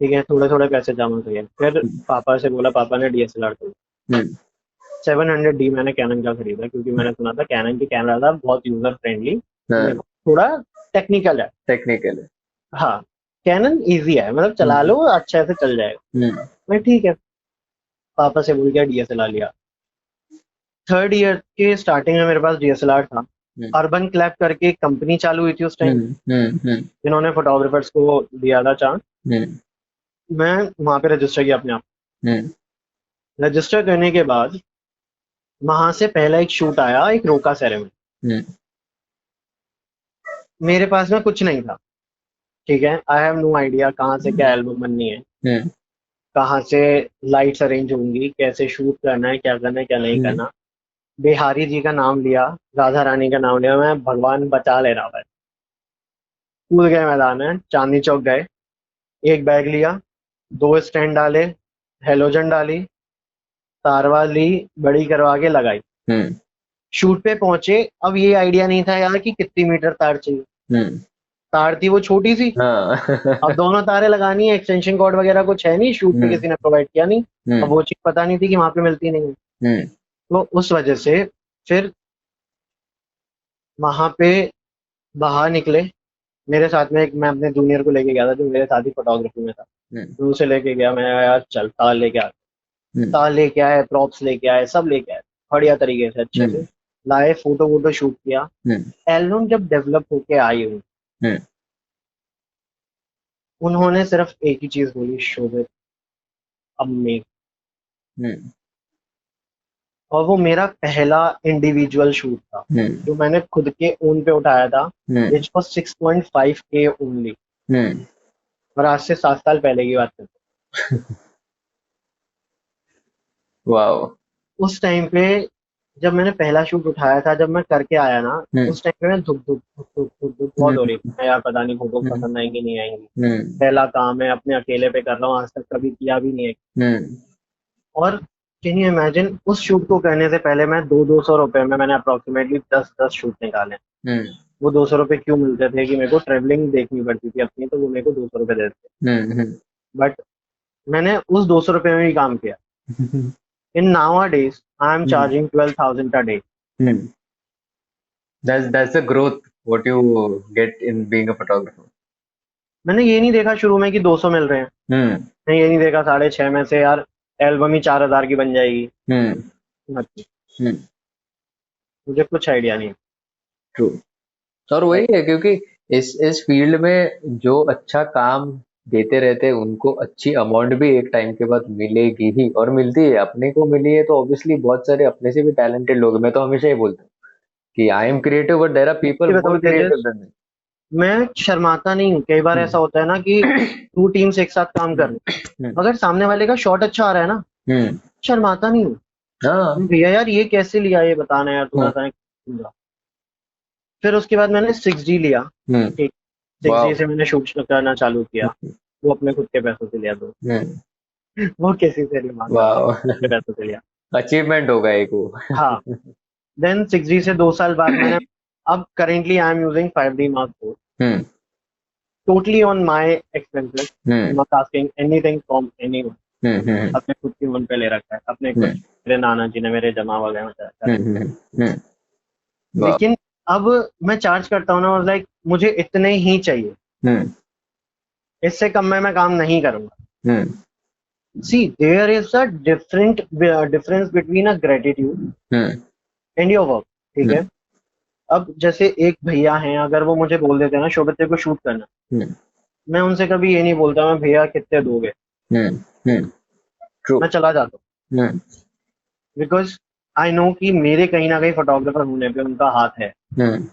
ठीक है। थोड़े थोड़े पैसे जमा किए, फिर पापा से बोला, पापा ने DSLR खरीदा। 700D मैंने कैनन का खरीदा, क्योंकि मैंने सुना था कैनन की कैमरा था बहुत यूजर फ्रेंडली, थोड़ा टेक्निकल है। हाँ, कैनन इजी है, मतलब चला लो अच्छे से चल जाएगा। मैं ठीक है, पापा से बोल गया, DSLR लिया। थर्ड ईयर के स्टार्टिंग में मेरे पास DSLR था। अर्बन क्लैप करके एक कंपनी चालू हुई थी उस टाइम, जिन्होंने फोटोग्राफर्स को दिया था चांस। मैं वहां पे रजिस्टर किया अपने आप। रजिस्टर करने के बाद वहां से पहला एक शूट आया, एक रोका सेरेमनी। मेरे पास में कुछ नहीं था, ठीक है। आई हैव नो आइडिया कहाँ से क्या एल्बम बननी है, कहाँ से लाइट्स अरेंज होंगी, कैसे शूट करना है, क्या करना है, क्या नहीं करना। बिहारी जी का नाम लिया, राधा रानी का नाम लिया, मैं भगवान बचा ले रहा था। कूद गए मैदान में, चांदनी चौक गए, एक बैग लिया, 2 स्टैंड डाले, हेलोजन डाली, तारवा ली, बड़ी करवा के लगाई। शूट पे पहुंचे, अब ये आइडिया नहीं था यार कि कितनी मीटर तार चाहिए। तार थी वो छोटी सी, अब दोनों तारें लगानी है, एक्सटेंशन कॉर्ड वगैरह कुछ है नहीं, शूट पे किसी ने प्रोवाइड किया नहीं। अब वो चीज पता नहीं थी कि वहां पे मिलती नहीं है, तो उस वजह से फिर वहां पे बाहर निकले। मेरे साथ में एक, मैं अपने जूनियर को लेके गया था जो मेरे साथ ही फोटोग्राफी में था, तो उसे लेके गया। मैं यार चल तार लेके आ, तार लेके आए, प्रॉप्स लेके आए, सब लेके आए बढ़िया तरीके से, अच्छे से लाए, फोटो वोटो शूट किया। एल्बम जब डेवलप होके आई हुई, उन्होंने सिर्फ एक ही चीज बोली, शोभित अब मेक। और वो मेरा पहला इंडिविजुअल शूट था जो मैंने खुद के ओन पे उठाया था, विच वाज 6.5K ओनली। और आज से 7 साल पहले की बात करते हैं। वाओ। उस टाइम पे जब मैंने पहला शूट उठाया था, जब मैं करके आया ना, उस टाइम पे मैं धुक धुक धुक धुक धुक धुक बहुत हो रही थी। मैं यार पता नहीं फोटो पसंद आएंगी नहीं आएंगी, पहला काम है, अपने अकेले पे कर रहा हूँ, आज तक कभी किया भी नहीं है। और कैन यू इमेजिन, उस शूट को करने से पहले मैं 200 रुपए में मैंने अप्रोक्सीमेटली 10 शूट निकाले। वो 200 रुपए क्यों मिलते थे कि मेरे को ट्रेवलिंग देखनी पड़ती थी अपनी, तो वो मेरे को 200 रुपए देते। बट मैंने उस 200 रुपए में भी काम किया। In nowadays, I am charging 12,000 a day. That's the growth what you get in being a photographer. मैंने ये नहीं देखा शुरू में कि 200 मिल रहे हैं। मैं ये नहीं देखा 6.5 में से यार एल्बम ही 4,000 की बन जाएगी। मुझे कुछ आइडिया नहीं। ट्रू। और वही है, क्योंकि इस फील्ड में जो अच्छा काम देते रहते हैं उनको अच्छी अमाउंट भी एक टाइम के बाद मिलेगी ही, और मिलती है। अपने को मिली है तो ऑब्वियसली बहुत सारे अपने से भी टैलेंटेड लोग हैं। मैं तो हमेशा ही बोलता हूँ कि I am creative but there are people more creative than me. मैं शर्माता नहीं हूँ। कई बार ऐसा होता है ना कि 2 टीम्स एक साथ काम कर रहे हैं, अगर सामने वाले का शॉट अच्छा आ रहा है ना, शर्माता नहीं हूँ, भैया यार ये कैसे लिया, ये बताना यार थोड़ा सा। फिर उसके बाद मैंने 6D लिया, ठीक। 6D से मैंने शूट करना चालू किया। वो अपने खुद के पैसों से लिया, तो वो किसी से नहीं मांगा, अपने पैसों से लिया। अचीवमेंट होगा एक वो। हाँ। देन 6D से 2 साल बाद मैंने, अब currently I am using 5D Mark IV, totally on my expenses, not asking anything from anyone. अपने खुद की लोन पे ले रखा है, अपने कुछ मेरे नाना जी ने मेरे जमा वगैरह। लेकिन अब मैं चार्ज करता हूँ ना, लाइक मुझे इतने ही चाहिए। हम्म इससे कम में मैं काम नहीं करूंगा। Hmm see there is a difference between a gratitude hmm and your work, ठीक है। हम्म अब जैसे एक भैया हैं, अगर वो मुझे बोल देते हैं ना शोभित तेरे को शूट करना, हम्म मैं उनसे कभी ये नहीं बोलता मैं भैया कितने दोगे, हम्म हम्म ट्रू। मैं चला जाता हूँ। हम्म बिकॉज आई नो कि मेरे कहीं ना कहीं फोटोग्राफर होने पे उनका हाथ है। हम्म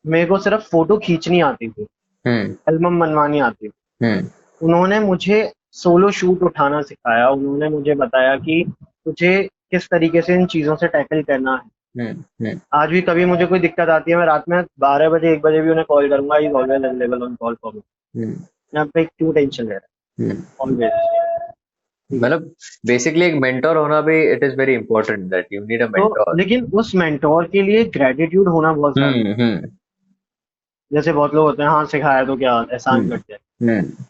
मेरे को सिर्फ फोटो खींचनी आती थी, हम्म एल्बम बनवानी आती थी। हम्म उन्होंने मुझे सोलो शूट उठाना सिखाया, उन्होंने मुझे बताया कि तुझे किस तरीके से इन चीज़ों से टैकल करना है। हम्म हम्म आज भी कभी मुझे कोई दिक्कत आती है, मैं रात में 12 बजे 1 बजे भी उन्हें कॉल करूंगा, is always available on call for me. हम्म मैं आप पे क्यों टेंशन ले रहा हम्म है, ऑलवेज। ठीक है। मतलब बेसिकली एक मेंटोर होना भी, it is very important that you need a तो मेंटोर। लेकिन उस मेंटोर के लिए ग्रेटिट्यूड होना बहुत जरूरी है। हम्म जैसे बहुत लोग होते हैं, हाँ सिखाया तो क्या एहसान हम्म करते हैं। हम्म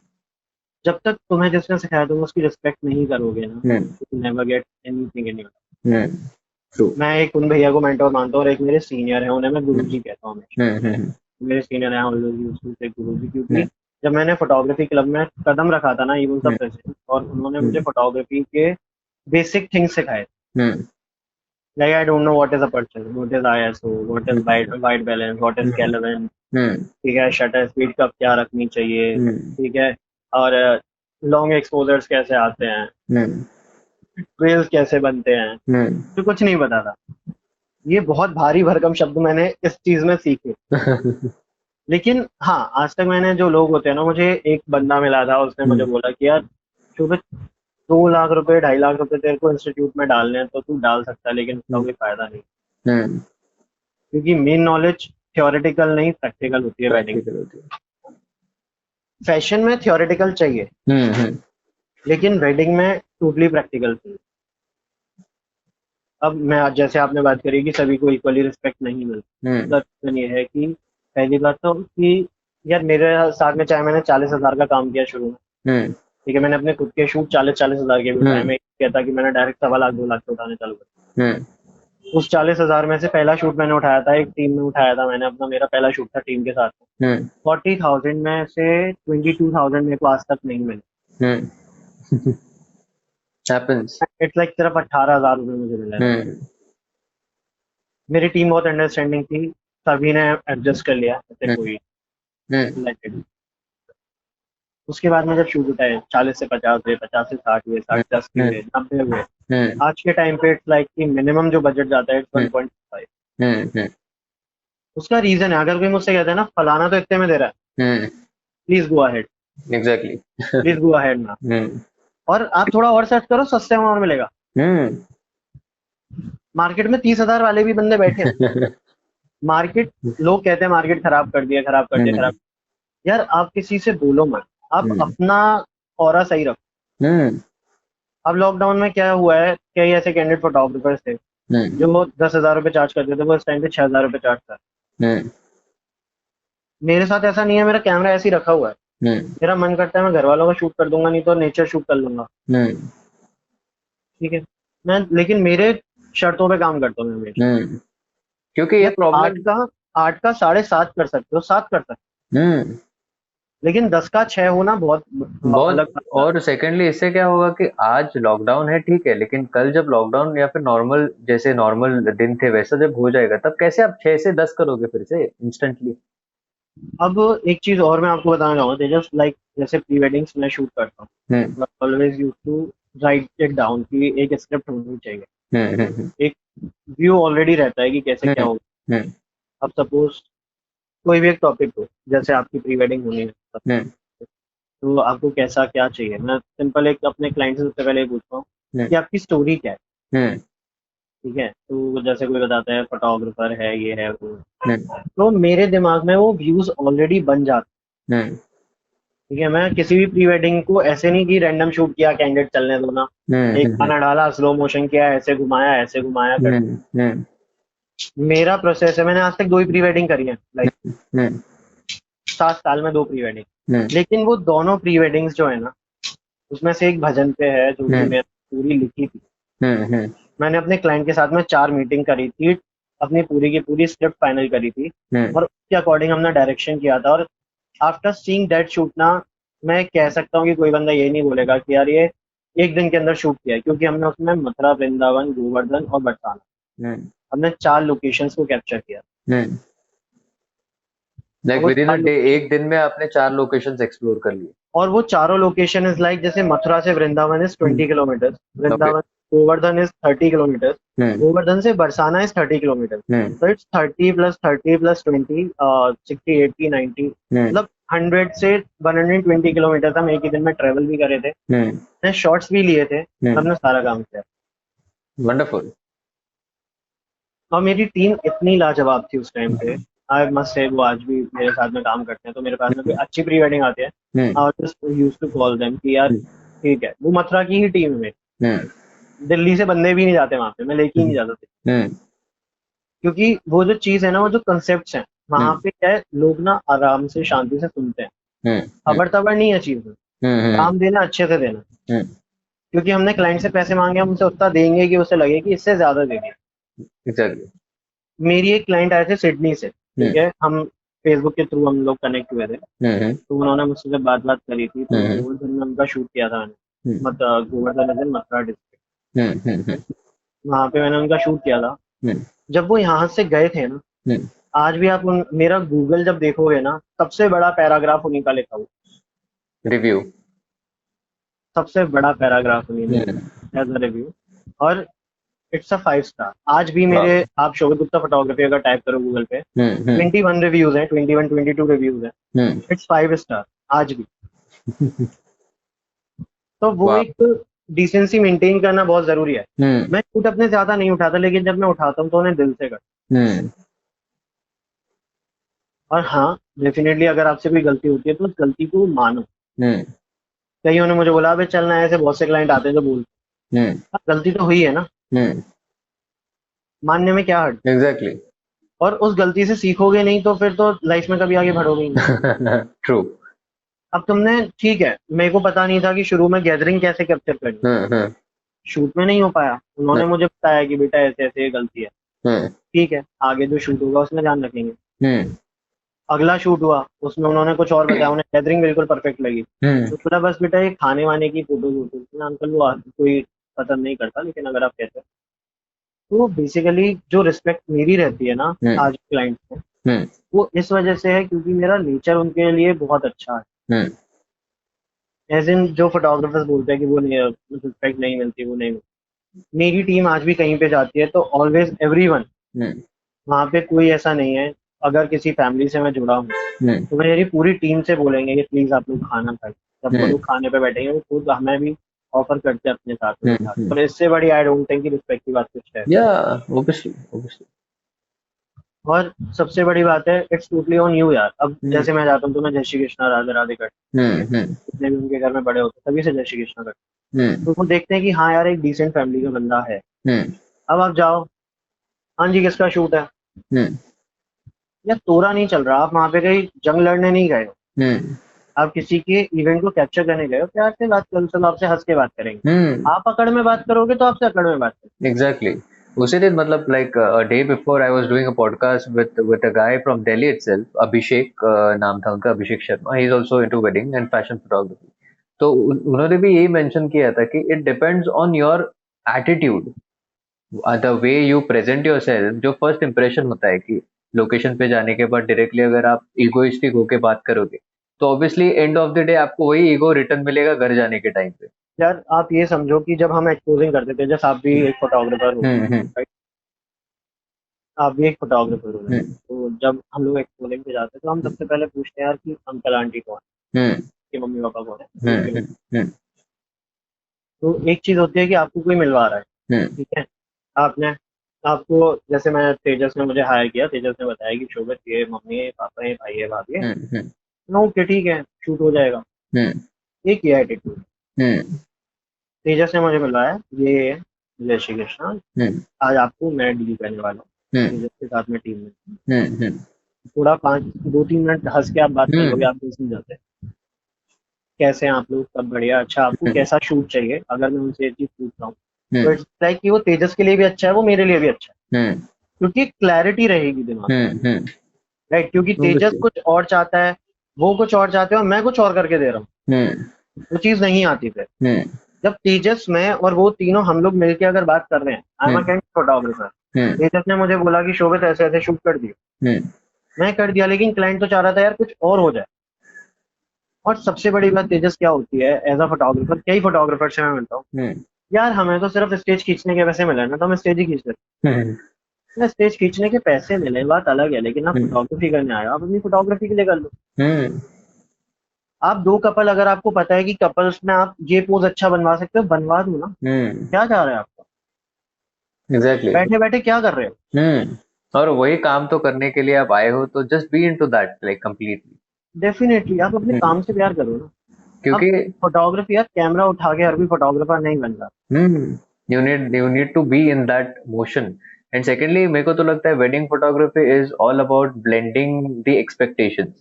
जब तक तुम्हें जिसने सिखाया तुम उसकी रिस्पेक्ट नहीं करोगे ना, hmm you never get anything in your. Hmm true. मैं एक उन भैया को मेंटोर मानता हूँ और एक मेरे सीनियर है, उन्हें मैं गुरुजी कहता हूँ हमेशा। हम्म मेरे सीनियर हैं ऑलवेज यूज्ड टू से गुरुजी, क्योंकि हम्म जब मैंने फोटोग्राफी क्लब में कदम रखा था ना, इवन सब हम्म प्रेसिडेंट, और उन्होंने मुझे हम्म फोटोग्राफी के बेसिक थिंग्स सिखाए। Hmm like I don't know what is aperture, what is ISO, what is white balance, what is hmm kelvin, hmm ठीक है, शटर स्पीड कब क्या रखनी चाहिए, हम्म ठीक है, और लॉन्ग एक्सपोजर्स कैसे आते हैं, हम्म ट्रेल्स कैसे बनते हैं, हम्म तो कुछ नहीं पता था। ये बहुत भारी भरकम शब्द मैंने इस चीज में सीखे। लेकिन हाँ, आज तक मैंने जो लोग होते हैं ना, मुझे एक बंदा मिला था, उसने मुझे बोला कि यार शुभ, 2 लाख रुपए 2.5 लाख रुपए तेरे को इंस्टीट्यूट में डालने हैं तो तू डाल सकता है, लेकिन उसका कोई फायदा नहीं, हम्म क्योंकि मेन नॉलेज थ्योरेटिकल नहीं प्रैक्टिकल होती है वेडिंग। प्रैक्टिकल होती है। फैशन में थ्योरेटिकल चाहिए, हम्म लेकिन वेडिंग में टोटली प्रैक्टिकल चाहिए। अब मैं आज जैसे आपने बात करी कि सभी को इक्वली रिस्पेक्ट नहीं मिलती, हम्म उसका रीजन ये है कि पहली बात तो कि यार मेरे साथ में चाहे मैंने 40,000 का काम किया शुरू में, हम्म ठीक है, मैंने अपने खुद के शूट 40,000 के भी उठाए, हम्म मैं कहता कि मैंने डायरेक्ट 1.25 लाख 2 लाख के उठाने चालू कर। हम्म उस 40,000 में से पहला शूट मैंने उठाया था, एक टीम में उठाया था मैंने अपना, मेरा पहला शूट था टीम के साथ। हम्म 40,000 में से 22,000 मेरे को आज तक नहीं मिले। हम्म happens। इट्स लाइक सिर्फ 18,000 रुपये मुझे मिले थे। हम्म मेरी टीम बहुत अंडरस्टैंडिंग थी, सभी ने एडजस्ट कर लिया, ऐसे हम्म कोई हम्म let it। उसके बाद में जब शूट उठाए 40 से 50 हुए, 50 से 60 हुए, 60 से 80 हुए, 90 हुए। हम्म आज के टाइम पे इट्स लाइक कि मिनिमम जो बजट जाता है इट्स हम्म 1.5। हम्म उसका रीजन है, अगर कोई मुझसे कहता है ना फलाना तो इतने में दे रहा है, hmm please go ahead, exactly. Please go ahead ना। हम्म और आप थोड़ा और सर्च करो, सस्ते में और मिलेगा। हम्म मार्केट में 30,000 वाले भी बंदे बैठे हैं। मार्केट, लोग कहते हैं मार्केट खराब कर दिया, खराब कर दिया, खराब। यार आप किसी से बोलो मत, आप हम्म अपना ऑरा सही रखो। हम्म अब लॉकडाउन में क्या हुआ है, कई ऐसे कैंडिडेट फोटोग्राफर्स थे हम्म जो 10,000 रुपये चार्ज करते थे, वो इस टाइम पे 6,000 रुपये चार्ज कर। हम्म मेरे साथ ऐसा नहीं है, मेरा कैमरा ऐसे ही रखा हुआ है। हम्म मेरा मन करता है मैं घर वालों का शूट कर दूंगा, नहीं तो नेचर शूट कर लूंगा, हम्म ठीक है। मैं लेकिन मेरे शर्तों पे काम करता हूँ मैं हमेशा। हम्म क्योंकि ये यार प्रॉब्लम। आठ का 7.5 कर सकते हो, 7 कर सकते हम्म हो, लेकिन 10 का 6 होना बहुत अलग बहुत। बात है। और सेकेंडली इससे क्या होगा कि आज लॉकडाउन है ठीक है, लेकिन कल जब लॉकडाउन या फिर नॉर्मल जैसे नॉर्मल दिन थे वैसा जब हो जाएगा, तब कैसे आप 6 से 10 करोगे फिर से इंस्टेंटली। अब एक चीज और मैं आपको बताना चाहूंगा तेजस, लाइक जैसे प्री वेडिंग्स मैं शूट करता हम्म हूँ, always use to write it down कि एक स्क्रिप्ट होनी चाहिए, हम्म एक व्यू ऑलरेडी रहता है कि कैसे क्या हम्म होगा। हम्म अब सपोज कोई भी एक टॉपिक हो, जैसे आपकी प्री वेडिंग होनी है, हम्म तो आपको कैसा क्या चाहिए, मैं सिंपल एक अपने क्लाइंट से सबसे पहले ये पूछता हूँ हम्म कि आपकी स्टोरी क्या है, हम्म ठीक है। तो जैसे कोई बताता है फोटोग्राफर है, ये है वो, हम्म तो मेरे दिमाग में वो व्यूज ऑलरेडी बन जाते हम्म हैं, ठीक है। मैं किसी भी प्री वेडिंग को ऐसे नहीं कि रैंडम शूट किया कैंडिडेट चलने दो ना, एक हम्म गाना डाला, स्लो मोशन किया, ऐसे घुमाया कर। हम्म मेरा प्रोसेस है, मैंने आज तक 2 ही प्री वेडिंग करी है, लाइक हम्म 7 साल में 2 प्री वेडिंग। हम्म लेकिन वो दोनों प्री वेडिंग्स जो है ना, उसमें से एक भजन पे है जो कि हम्म मैंने पूरी लिखी थी। हम्म मैंने अपने क्लाइंट के साथ में 4 मीटिंग करी थी, अपनी पूरी की पूरी स्क्रिप्ट फाइनल करी थी, हम्म और उसके अकॉर्डिंग हमने डायरेक्शन किया था, और आफ्टर सीइंग दैट शूट ना, मैं कह सकता हूँ कि कोई बंदा ये नहीं बोलेगा कि यार ये एक दिन के अंदर शूट किया है, क्योंकि हमने उसमें मथुरा, वृंदावन, गोवर्धन और बरसाना, हम्म हमने 4 लोकेशंस को कैप्चर किया। हम्म और लाइक वो with in a 4 day, location, एक दिन में आपने 4 लोकेशंस एक्सप्लोर कर लिए। और वो चारों लोकेशन इज लाइक, जैसे मथुरा से Vrindavan is 20 kilometre, okay. Vrindavan Govardhan is 30 kilometre, hmm Govardhan से बरसाना इज 30 किलोमीटर। हम्म तो इट्स 30 प्लस 30 प्लस 20, 60, 80, 90, हम्म मतलब 100 से 120 किलोमीटर हम एक ही दिन में ट्रेवल भी करे थे, हम्म मैंने शॉर्ट्स भी लिए थे, हमने सारा काम किया। वंडरफुल। और मेरी टीम इतनी लाजवाब थी उस टाइम पे, आई मस्ट से, वो आज भी मेरे साथ में काम करते हैं, तो मेरे पास में कोई अच्छी प्री वेडिंग आती है, hmm I just used to call them कि यार ठीक है, वो मथुरा की ही टीम में, हम्म दिल्ली से बंदे भी नहीं जाते वहां पे, मैं लेके ही नहीं जाता था, हम्म क्योंकि वो जो चीज है ना, वो जो कंसेप्ट हैं वहां हम्म पे क्या है, लोग ना आराम से शांति से सुनते हैं, हम्म खबर तबर नहीं है चीज में, हम्म काम देना अच्छे से देना, हम्म क्योंकि हमने क्लाइंट से पैसे मांगे, हम उनसे उतना देंगे कि उसे लगे कि इससे ज्यादा देंगे। एग्जैक्टली। मेरी एक क्लाइंट आए थे सिडनी से, ठीक है, हम फेसबुक के थ्रू हम लोग कनेक्ट हुए थे, हम्म तो उन्होंने मुझसे जब बात करी थी, तो हम्म गोवर्धन में उनका शूट किया था मैंने, hmm Govardhan is in Mathura district, hmm वहां पे मैंने उनका शूट किया था। हम्म जब वो यहाँ से गए थे ना, हम्म आज भी आप मेरा गूगल जब देखोगे ना, सबसे बड़ा पैराग्राफ उन्हीं का लिखा हुआ, रिव्यू। सबसे बड़ा पैराग्राफ उन्हीं ने लिखा एज अ रिव्यू, और इट्स अ 5 स्टार। आज भी वाह। मेरे, आप शोभित गुप्ता फोटोग्राफी अगर टाइप करो गूगल पे, हम्म 21 रिव्यूज हैं, 21-22 रिव्यूज हैं, हम्म इट्स 5 स्टार आज भी। तो वो वाह। एक डिसेंसी मेंटेन करना बहुत जरूरी है। हम्म मैं शूट अपने ज्यादा नहीं उठाता, लेकिन जब मैं उठाता हूँ तो उन्हें दिल से करता हम्म हूँ। और हाँ, डेफिनेटली अगर आपसे कोई गलती होती है तो उस गलती को मानो। हम्म कहीं ने मुझे बोला, अबे चलना है, ऐसे बहुत से क्लाइंट आते हैं जो बोलते हम्म हैं, गलती तो हुई है ना, हम्म मानने में क्या हर्ट। एग्जैक्टली। और उस गलती से सीखोगे नहीं तो फिर तो लाइफ में कभी आगे बढ़ोगे ही नहीं। ट्रू। अब तुमने, ठीक है, मेरे को पता नहीं था कि शुरू में गैदरिंग कैसे कैप्चर करनी है, हम्म शूट में नहीं हो पाया, उन्होंने मुझे बताया कि बेटा ऐसे ऐसे ये गलती है, हम्म ठीक है, आगे जो शूट होगा उसमें ध्यान रखेंगे। हम्म अगला शूट हुआ, उसमें उन्होंने कुछ और बताया, उन्हें गैदरिंग बिल्कुल परफेक्ट लगी, हम्म तो बोला बस बेटा ये खाने वाने की फोटोज होती है अंकल, वो कोई पसंद नहीं करता, लेकिन अगर आप कहते हैं तो बेसिकली जो रिस्पेक्ट मेरी रहती है ना हम्म आज क्लाइंट को, हम्म वो इस वजह से है क्योंकि मेरा नेचर उनके लिए बहुत अच्छा है। हम्म एज इन जो फोटोग्राफर्स बोलते हैं कि वो नहीं, रिस्पेक्ट नहीं मिलती, वो नहीं मिलती, मेरी टीम आज भी कहीं पे जाती है तो ऑलवेज एवरीवन, हम्म वहाँ पे कोई ऐसा नहीं है, अगर किसी फैमिली से मैं जुड़ा हूँ हम्म तो मेरी पूरी टीम से बोलेंगे कि प्लीज आप लोग खाना खाइए, जब वो हम्म लोग खाने पे बैठेंगे वो खुद हमें भी ऑफर करते हैं अपने साथ में बैठा के। हम्म और इससे बड़ी आई डोंट थिंक कि रिस्पेक्ट की बात कुछ है। या ऑब्वियसली ऑब्वियसली। और सबसे बड़ी बात है, इट्स टोटली ऑन यू यार। अब हम्म जैसे मैं जाता हूँ तो मैं जय श्री कृष्णा राधे राधे करता हूँ, ठीक है, हम्म जितने भी उनके घर में बड़े होते हैं सभी से जय श्री कृष्णा करते हम्म हैं, तो वो देखते हैं कि हाँ यार एक डिसेंट फैमिली का बंदा है। हम्म अब आप जाओ, हाँ जी किसका शूट है, हम्म या तोरा नहीं चल रहा, आप वहाँ पे कहीं जंग लड़ने नहीं गए हो, हम्म आप किसी के इवेंट को कैप्चर करने गए हो, प्यार से बात करो, चलो आपसे हंस के बात करेंगे, हम्म आप अकड़ में बात करोगे तो आपसे अकड़ में बात करेंगे। एग्जैक्टली। उसी दिन मतलब like a day before I was doing a podcast with a guy from Delhi itself, Abhishek नाम था उनका, Abhishek Sharma. He is also into wedding and fashion photography. तो उन्होंने भी यही मेंशन किया था कि it depends on your attitude, the way you present yourself. जो फर्स्ट इंप्रेशन होता है कि लोकेशन पे जाने के बाद डायरेक्टली अगर आप इगोइस्टिक होके बात करोगे तो obviously end of the day आपको वही ईगो रिटर्न मिलेगा घर जाने के टाइम पे। यार आप ये समझो कि जब हम एक्सपोजिंग करते थे, जैसे आप भी एक फोटोग्राफर हो, हम्म right? आप भी एक फोटोग्राफर हो, right? हम्म तो जब हम लोग एक्सपोजिंग पे जाते हैं तो हम सबसे पहले पूछते हैं यार कि अंकल आंटी कौन हम्म है, कि मम्मी पापा कौन है, दूर के हम्म लोग। हम्म तो एक चीज होती है कि आपको कोई मिलवा रहा है, हम्म ठीक है, आपने, आपको, जैसे मैं तेजस ने मुझे हायर किया, तेजस ने बताया कि शोभित ये मम्मी है, पापा है, भाई है, भाभी है, हम्म ओके ठीक है, शूट हो जाएगा। हम्म ये किया एटीट्यूड। हम्म तेजस ने मुझे मिलवाया, ये है जय श्री कृष्णा, हम्म आज आपको मैं डील करने वाला हूँ, हम्म तेजस के साथ में टीम में। हम्म थोड़ा 5-2-3 मिनट हंस के आप बात कर लोगे, हम्म आप समझ जाते हैं कैसे हैं आप लोग, सब बढ़िया, अच्छा आपको हम्म कैसा शूट चाहिए, अगर मैं उनसे ये चीज पूछता हूँ तो हम्म इट्स लाइक कि वो तेजस के लिए भी अच्छा है, वो मेरे लिए भी अच्छा है, हम्म क्योंकि क्लैरिटी रहेगी दिमाग, हम्म राइट, क्योंकि तेजस obviously। कुछ और चाहता है, वो कुछ और चाहते हो, मैं कुछ और करके दे रहा हूँ, वो चीज नहीं आती फिर। जब तेजस, मैं और वो तीनों हम लोग मिलके अगर बात कर रहे हैं, I am a candid photographer, Tejas ने मुझे बोला कि शोभित ऐसे ऐसे शूट कर दियो, मैं कर दिया, लेकिन क्लाइंट तो चाह रहा था यार कुछ और हो जाए। और सबसे बड़ी बात तेजस क्या होती है, एज अ फोटोग्राफर, कई फोटोग्राफर से मैं मिलता हूँ, यार हमें तो सिर्फ स्टेज खींचने के पैसे मिले ना, तो हम स्टेज ही खींच लेते हैं। स्टेज खींचने के पैसे मिले बात अलग है, लेकिन आप फोटोग्राफी करने आए हो, आप अपनी फोटोग्राफी के लिए कर लो। आप दो कपल, अगर आपको पता है कि कपल्स में आप ये पोज अच्छा बनवा सकते हो, बनवा दो ना, क्या चाह रहे हैं आपका, एग्जैक्टली। बैठे बैठे क्या कर रहे हो। और वही काम तो करने के लिए आप आए हो, तो just be into that like completely. Definitely आप अपने काम से प्यार करो ना। अब क्योंकि फोटोग्राफी, यार कैमरा उठा के हर कोई फोटोग्राफर नहीं बन रहा। you need to be in that motion. And secondly, मेरे को तो लगता है wedding photography is all about blending the expectations.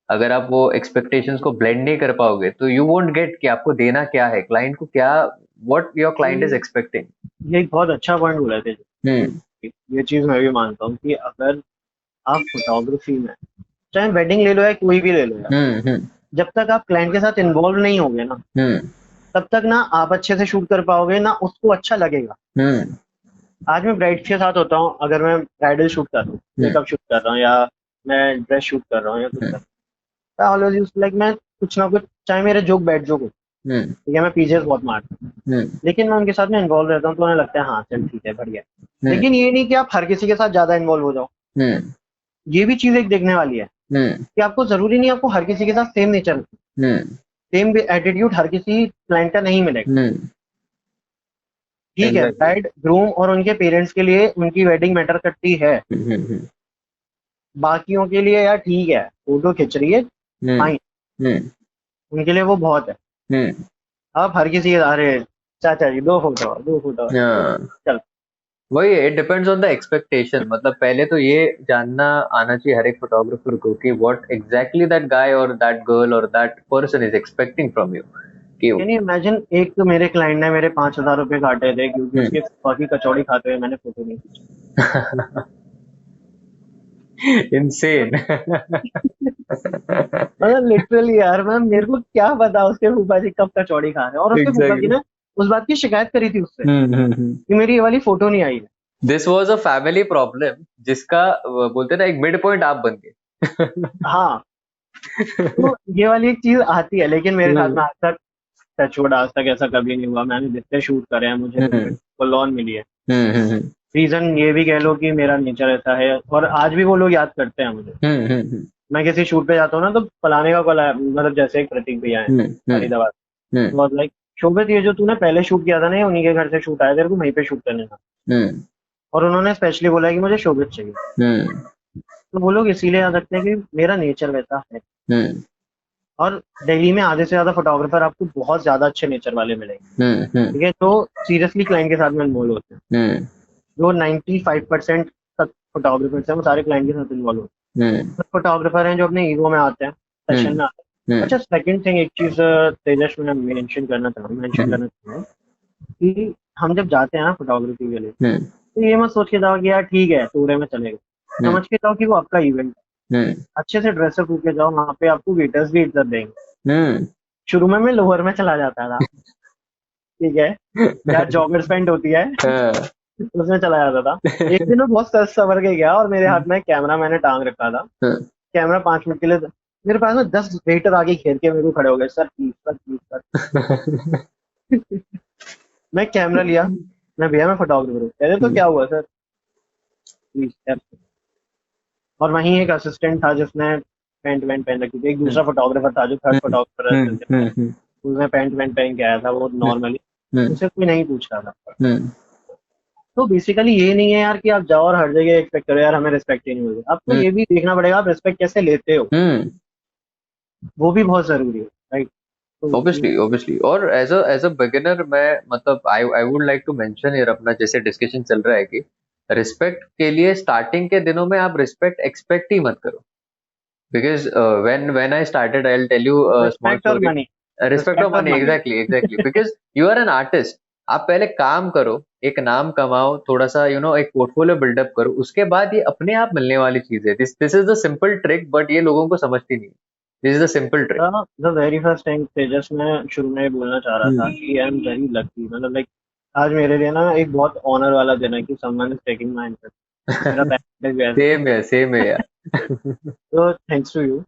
अगर आप वो एक्सपेक्टेशंस को ब्लेंड नहीं कर पाओगे तो यू वोंट गेट कि आपको देना क्या है, क्लाइंट को क्या, what your client is expecting. ये एक बहुत अच्छा पॉइंट बोला थे। ये चीज मैं भी मानता हूँ कि अगर आप फोटोग्राफी में, चाहे वेडिंग ले लो या कोई भी ले लो यार, जब तक आप क्लाइंट के साथ इन्वॉल्व नहीं होगे ना, तब तक ना आप अच्छे से शूट कर पाओगे ना उसको अच्छा लगेगा। आज मैं ब्राइड के साथ होता हूँ, अगर मैं ब्राइडल शूट कर रहा हूँ, मेकअप शूट कर रहा हूँ, या मैं ड्रेस शूट कर रहा हूँ या कुछ कर रहा हूँ, ऑलवेज यूज लाइक मैं कुछ ना कुछ, चाहे मेरे जोक बैठ जोक हो, ठीक है, मैं पीछे बहुत मारता हूँ, लेकिन मैं उनके साथ में इन्वॉल्व रहता हूँ, तो उन्हें लगता है हाँ चल ठीक है बढ़िया। लेकिन ये नहीं कि आप हर किसी के साथ ज्यादा इन्वॉल्व हो जाओ। ये भी चीज एक देखने वाली है कि आपको जरूरी नहीं आपको हर किसी के साथ सेम नेचर, सेम एटीट्यूड हर किसी क्लाइंट का नहीं मिलेगा। ठीक है, ब्राइड ग्रूम और उनके पेरेंट्स के लिए उनकी वेडिंग मैटर करती है, बाकियों के लिए यार ठीक है फोटो खिंच रही है फाइन, उनके लिए वो बहुत है। आप हर किसी के अरे चाचा जी दो फोटो चल। वही it depends on the expectation. मतलब पहले तो ये जानना आना चाहिए हर एक फोटोग्राफर को कि व्हाट एग्जैक्टली दैट गाय और दैट गर्ल और that person is expecting from you. Can you imagine, एक तो मेरे क्लाइंट ने मेरे 5,000 रुपए काटे थे क्योंकि उसके बाकी कचौड़ी खाते हुए मैंने फोटो नहीं खींची। इंसेन। मतलब लिटरली यार, मैं मेरे को क्या पता उसके फूफा जी कब कचौड़ी खा रहे हैं, और उसके फूफा जी ने उस बात की शिकायत करी थी उससे कि मेरी ये वाली फोटो नहीं आई है। This was a family problem जिसका बोलते ना एक मिड पॉइंट आप बन गए। हाँ, तो ये वाली एक चीज आती है, लेकिन मेरे साथ में आज तक टचवुड आज तक ऐसा कभी नहीं हुआ। मैंने जितने शूट करे हैं मुझे लॉन मिली है। रीजन ये भी कह लो कि मेरा नेचर ऐसा है, और आज भी वो लोग याद करते हैं मुझे। मैं किसी शूट पे जाता हूँ ना, तो फलाने का कॉल, मतलब जैसे एक प्रतीक भैया है फरीदाबाद, वाज लाइक शोभित ये जो तूने पहले शूट किया था ना, ये उन्हीं के घर से शूट आया, तेरे को वहीं पे शूट करने था, और उन्होंने स्पेशली बोला कि मुझे शोभित चाहिए। तो वो लोग इसीलिए याद रखते हैं कि मेरा नेचर वैसा है। और दिल्ली में आधे से ज्यादा फोटोग्राफर आपको बहुत ज्यादा अच्छे नेचर वाले मिलेंगे, ठीक है, तो सीरियसली क्लाइंट के साथ में इन्वॉल्व होते हैं। जो 95% तक फोटोग्राफर्स हैं वो सारे क्लाइंट के साथ इन्वॉल्व होते हैं। फोटोग्राफर हैं जो अपने ईगो में आते हैं, सेशन में आते हैं। अच्छा, सेकंड थिंग, एक चीज तेजस में मेंशन करना चाहूँगा कि हम जब जाते हैं ना फोटोग्राफी के लिए, तो ये मत सोच के जाओ कि यार ठीक है टूरे में चलेगा, समझ के जाओ कि वो आपका इवेंट है। अच्छे से ड्रेसअप होके जाओ, वहाँ पे आपको वेटर्स भी इज्जत देंगे। शुरू में मैं लोअर में चला जाता था, ठीक है, यार जॉगर्स पैंट होती है उसमें चला जाता था। एक दिन वो बहुत सवर के गया और मेरे हाथ में कैमरा मैंने टांग रखा था। कैमरा 5 मिनट के लिए मेरे पास में 10 वेटर आगे घेर के मेरे को खड़े हो गए, sir please sir please sir. मैं कैमरा लिया, मैं भैया मैं फोटोग्राफर हूँ, कहते तो क्या हुआ सर प्लीज सर। और वहीं एक असिस्टेंट था जिसने पैंट वैंट पहन रखी थी, एक दूसरा फोटोग्राफर था जो थर्ड फोटोग्राफर, उसने पैंट वैंट पहन के आया था, वो नॉर्मली, उसे कोई नहीं पूछ रहा था। तो बेसिकली ये नहीं है यार कि आप जाओ और हर जगह एक्सपेक्ट करो यार हमें रिस्पेक्ट ही नहीं मिलती। आपको ये भी देखना पड़ेगा आप रिस्पेक्ट कैसे लेते हो, वो भी बहुत जरूरी है, राइट। ऑब्वियसली और एज अ बिगिनर मैं मतलब I would like to mention यार, अपना जैसे डिस्कशन चल रहा है कि रिस्पेक्ट के लिए स्टार्टिंग के दिनों में आप रिस्पेक्ट एक्सपेक्ट ही मत करो। Because when I started I will tell you small story. Respect of money, exactly because you are an artist. आप पहले काम करो, एक नाम कमाओ, थोड़ा सा एक पोर्टफोलियो बिल्डअप करो, उसके बाद ये अपने आप मिलने वाली चीज है। This is the simple trick, but ये लोगों को समझती नहीं। This is the simple trick. The very first thing Tejas, मैं शुरू में ये बोलना चाह रहा था कि आई एम वेरी लकी, मतलब लाइक आज मेरे लिए ना एक बहुत ऑनर वाला दिन है कि someone is taking my interest, मेरा पेरेंट है, सेम है यार. तो थैंक्स टू यू।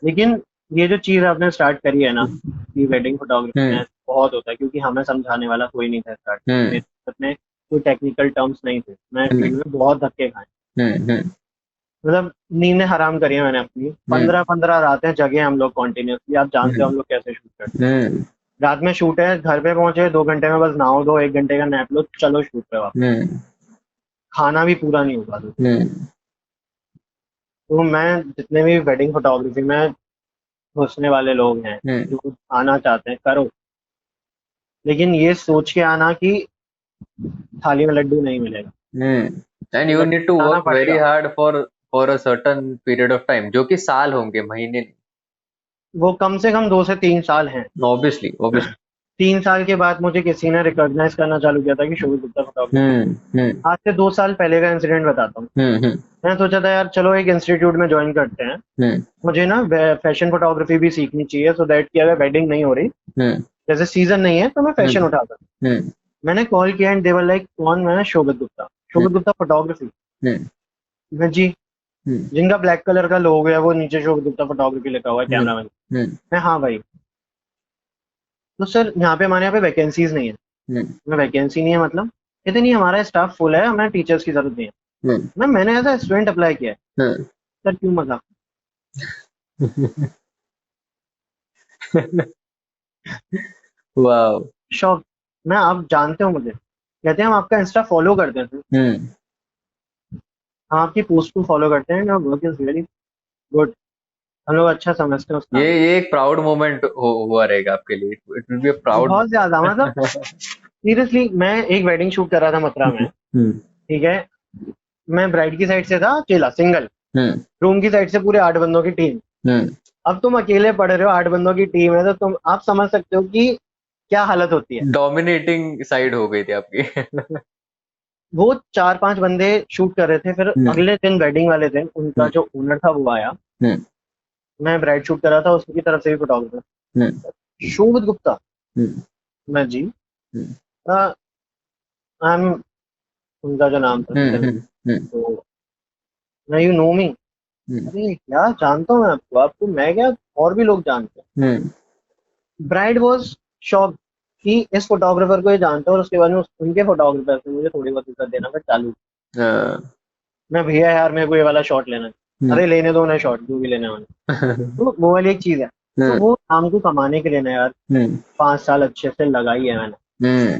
लेकिन ये जो चीज आपने स्टार्ट करी है ना कि वेडिंग फोटोग्राफी में बहुत होता है, क्योंकि हमें समझाने वाला कोई नहीं था स्टार्ट मेरे साथ में, कोई टेक्निकल टर्म्स नहीं थे, मैं फील्ड में बहुत धक्के खाए, मतलब नींदें हराम करी है मैंने अपनी, 15-15 रातें जगे हम लोग कॉन्टिन्यूसली, आप जानते हो हम लोग कैसे शूट करते हैं। रात में शूट है, घर पे पहुंचे 2 घंटे में बस नहाओ दो, 1 घंटे का नैप लो, चलो शूट पे वापस, खाना भी पूरा नहीं होगा। तो मैं जितने भी वेडिंग फोटोग्राफी में घुसने वाले लोग हैं जो आना चाहते हैं, करो, लेकिन ये सोच के आना कि थाली में लड्डू नहीं मिलेगा, एंड यू नीड टू आना वर्क वेरी पड़ेगा। Hard for a certain period of time, जो कि साल होंगे, महीने नहीं. वो कम से कम 2 से 3 साल हैं। ऑब्वियसली 3 साल के बाद मुझे किसी ने रिकॉग्नाइज करना चालू किया था कि शोभित गुप्ता फोटोग्राफर। आज से 2 साल पहले का इंसिडेंट बताता हूँ। मैं सोचा था यार चलो एक इंस्टीट्यूट में ज्वाइन करते हैं, मुझे ना फैशन फोटोग्राफी भी सीखनी चाहिए, सो दैट कि अगर वेडिंग नहीं हो रही, जैसे सीजन नहीं है, तो मैं फैशन उठा सकता। मैंने कॉल किया एंड दे वर लाइक कौन? मैंने शोभित गुप्ता फोटोग्राफी। मैं जी, जिनका ब्लैक कलर का लोगो है, वो नीचे शोभित गुप्ता फोटोग्राफी लिखा हुआ है, कैमरामैन। मैं हाँ भाई, तो सर यहाँ पे हमारे यहाँ पे वैकेंसीज नहीं है। मैं वैकेंसी नहीं है मतलब? कहते नहीं, हमारा स्टाफ फुल है, हमें टीचर्स की जरूरत नहीं है। मैंने एज ए स्टूडेंट अप्लाई किया है। सर क्यों मजाक? वाओ. शौक, मैं, आप जानते हो मुझे, कहते हैं हम आपका इंस्टा फॉलो करते हैं, हम आपकी पोस्ट को फॉलो करते हैं, वर्क इज वेरी गुड, हम लोग अच्छा समझते हैं उसका। ये एक प्राउड मोमेंट हुआ रहेगा आपके लिए. It will be a proud. बहुत ज्यादा, मतलब सीरियसली, मैं एक वेडिंग शूट कर रहा था मथुरा में, ठीक है, मैं ब्राइड की साइड से था, अकेला सिंगल, रूम की साइड से पूरे 8 बंदों की टीम। अब तुम अकेले पढ़ रहे हो, 8 बंदों की टीम है, तो तुम आप समझ सकते हो कि क्या हालत होती है। डोमिनेटिंग साइड हो गई थी आपकी. वो 4-5 बंदे शूट कर रहे थे, फिर अगले दिन वेडिंग वाले दिन उनका जो ओनर था वो आया, मैं ब्राइड शूट कर रहा था, उसकी तरफ से भी फोटोग्राफर शोभित गुप्ता। मैं जी, आई एम, उनका जो नाम था, तो मैं, यू नो मी? अरे क्या, जानता हूँ मैं आपको, मैं क्या, और भी लोग जानते हैं। ब्राइड वॉज शॉक कि इस फोटोग्राफर को ये जानता है, और उसके बाद में उनके फोटोग्राफर से मुझे थोड़ी बहुत इज्जत देना फिर चालू। मैं, भैया यार मेरे को ये वाला शॉट लेना है। अरे लेने दो ना शॉट, जो भी लेने वाले। तो वो वाली एक चीज है। तो वो काम को कमाने के लिए ना यार 5 साल अच्छे से लगाई है मैंने।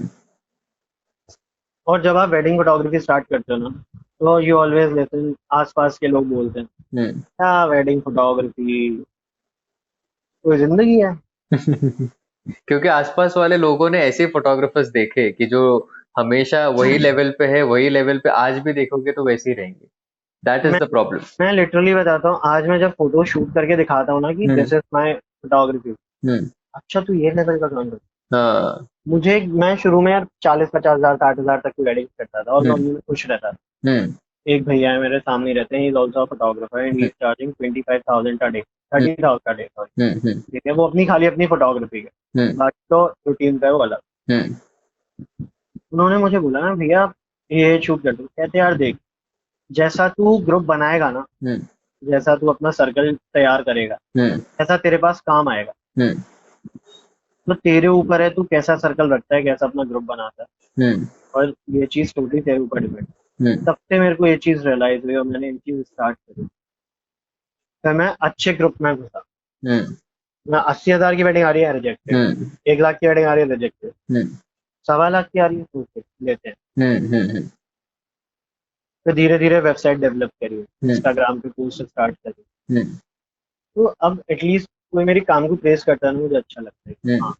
और जब आप वेडिंग फोटोग्राफी स्टार्ट करते हो ना, तो यू ऑलवेज लिसन, आसपास के लोग बोलते हैं क्या वेडिंग फोटोग्राफी कोई जिंदगी है? क्योंकि आसपास वाले लोगों ने ऐसे फोटोग्राफर्स देखे कि जो हमेशा वही लेवल पे है, वही लेवल पे आज भी देखोगे तो वैसे ही रहेंगे. That is the problem. मैं लिटरली बताता हूँ, आज मैं जब फोटो शूट करके दिखाता हूँ ना कि दिस इज माय फोटोग्राफी, अच्छा तू ये लेवल का काम कर। मुझे, मैं शुरू में यार 40-50 हजार 60 हजार तक की वेडिंग करता था, और मैं उनमें खुश रहता था। एक भैया है मेरे सामने रहते हैं, ही is also a photographer and he is charging 25,000 a day, 30,000 a day, sorry, ठीक है, वो अपनी खाली अपनी फोटोग्राफी के, बाकी तो रूटीन का है वो अलग। उन्होंने मुझे बोला ना भैया ये शूट कर दो, कहते यार देख, जैसा तू ग्रुप बनाएगा ना, जैसा तू अपना सर्कल तैयार करेगा, ऐसा तेरे पास काम आएगा। तो तेरे ऊपर है, तू कैसा सर्कल रखता है, कैसा अपना ग्रुप बनाता है, और ये चीज टोटली तेरे ऊपर डिपेंड। तब से मेरे को ये चीज रियलाइज हुई और मैंने ये चीज स्टार्ट करी, फिर मैं अच्छे ग्रुप में घुसा। मैं 80,000 की वेडिंग आ रही है, रिजेक्टेड। 1 लाख की वेडिंग आ रही है, रिजेक्टेड। 2.25 लाख की आ रही है, तो लेते हैं। फिर धीरे धीरे वेबसाइट डेवलप करी, इंस्टाग्राम पे पोस्ट स्टार्ट करी, तो अब एटलीस्ट कोई मेरी काम को प्रेस करता है ना, मुझे अच्छा लगता है। हाँ।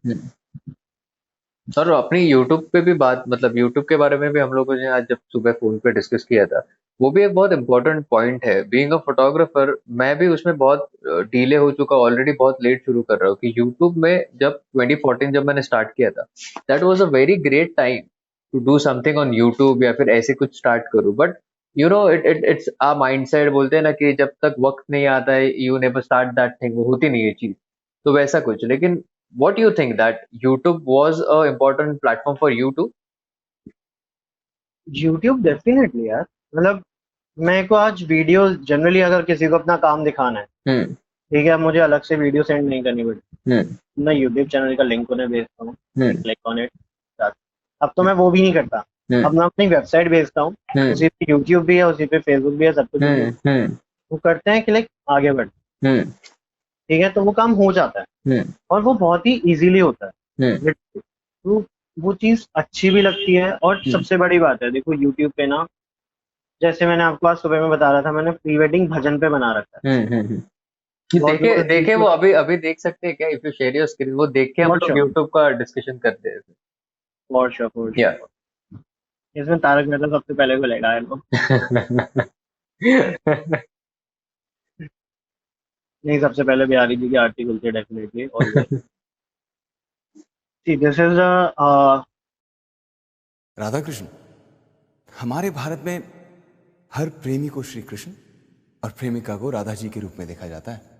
और अपनी यूट्यूब पे भी बात, मतलब यूट्यूब के बारे में भी हम लोगों ने आज जब सुबह फोन पे डिस्कस किया था, वो भी एक बहुत इंपॉर्टेंट पॉइंट है. बीइंग अ फोटोग्राफर, मैं भी उसमें बहुत डिले हो चुका, ऑलरेडी बहुत लेट शुरू कर रहा हूँ कि यूट्यूब में जब 2014 जब मैंने स्टार्ट किया था, that was a very great time to do something on YouTube या फिर ऐसे कुछ स्टार्ट करूँ. But you know it's a mindset, बोलते हैं ना कि जब तक वक्त नहीं आता है you never start that thing, वो होती नहीं है चीज, तो वैसा कुछ। लेकिन what do you think that YouTube was a important platform for you too? YouTube definitely यार, मतलब मेरे को आज वीडियो जनरली अगर किसी को अपना काम दिखाना है, हम्म ठीक है, अब मुझे अलग से वीडियो सेंड नहीं करनी पड़ती, हम्म मैं यूट्यूब चैनल का लिंक उन्हें भेजता हूँ, हम्म क्लिक ऑन इट। अब तो मैं वो भी नहीं करता, अब मैं अपनी वेबसाइट भेजता हूँ, उसी पे यूट्यूब भी है, उसी पे फेसबुक भी है, सब कुछ भी है। वो करते हैं क्लिक, आगे बढ़, ठीक है, तो वो काम हो जाता है और वो बहुत ही इजीली होता है। तो वो चीज अच्छी भी लगती है। और सबसे बड़ी बात है, देखो यूट्यूब पे ना, जैसे मैंने आपको आज सुबह में बता रहा था, मैंने प्री वेडिंग भजन पे बना रखा है। बहुत देखे लोग देखे वो अभी अभी देख सकते हैं क्या, if you share your screen, वो देख के हम For लोग sure. यूट्यूब का डिस्कशन करते हैं। For sure, Yeah. इसमें तारक मेहता सबसे पहले खुलेगा है तो। नहीं, सबसे पहले बिहारी जी की आरती खुलती है डेफिनेटली। और दिस इज राधा कृष्ण, हमारे भारत में हर प्रेमी को श्री कृष्ण और प्रेमिका को राधा जी के रूप में देखा जाता है।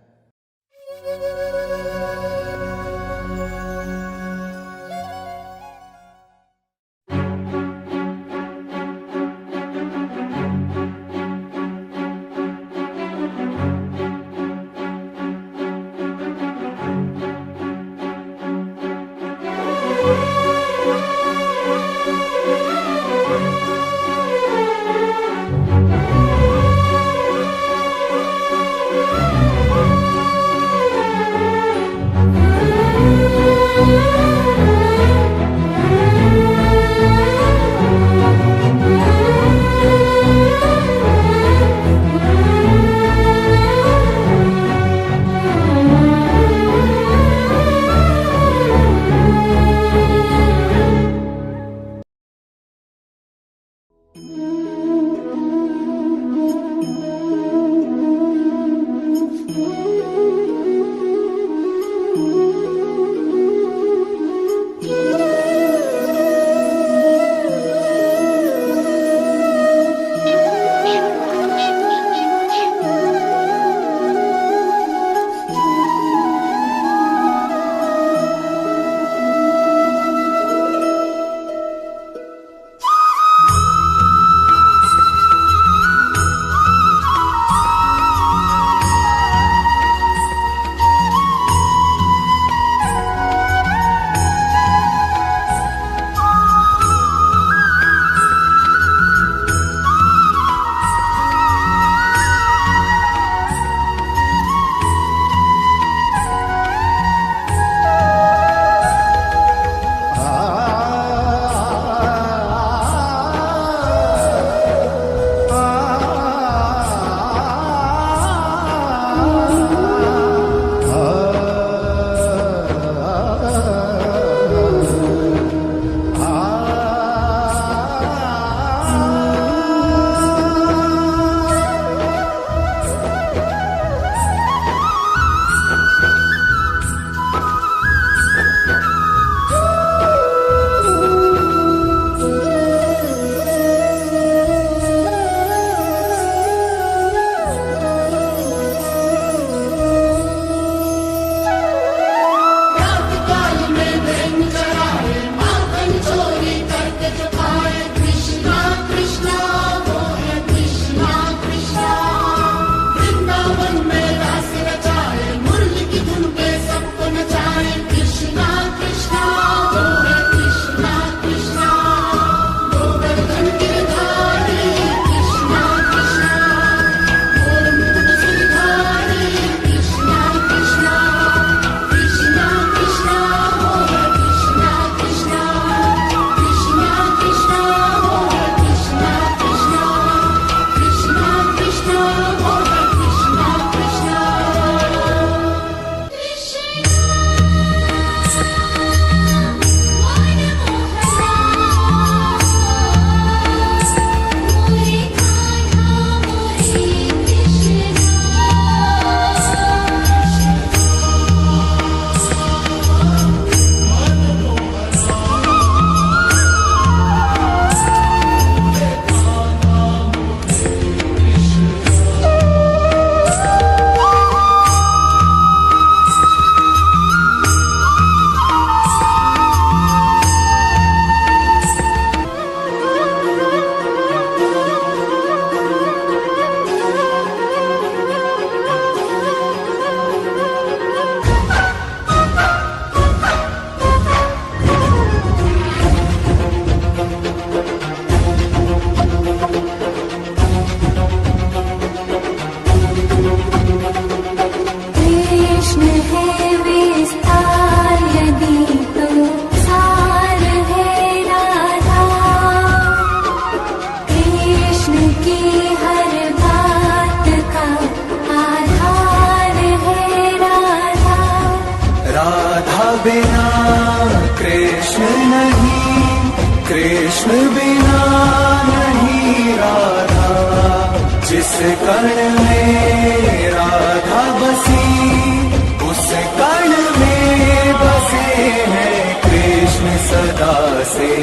नहीं कृष्ण बिना नहीं राधा, जिस कण में राधा बसी उस कण में बसे हैं कृष्ण सदा से।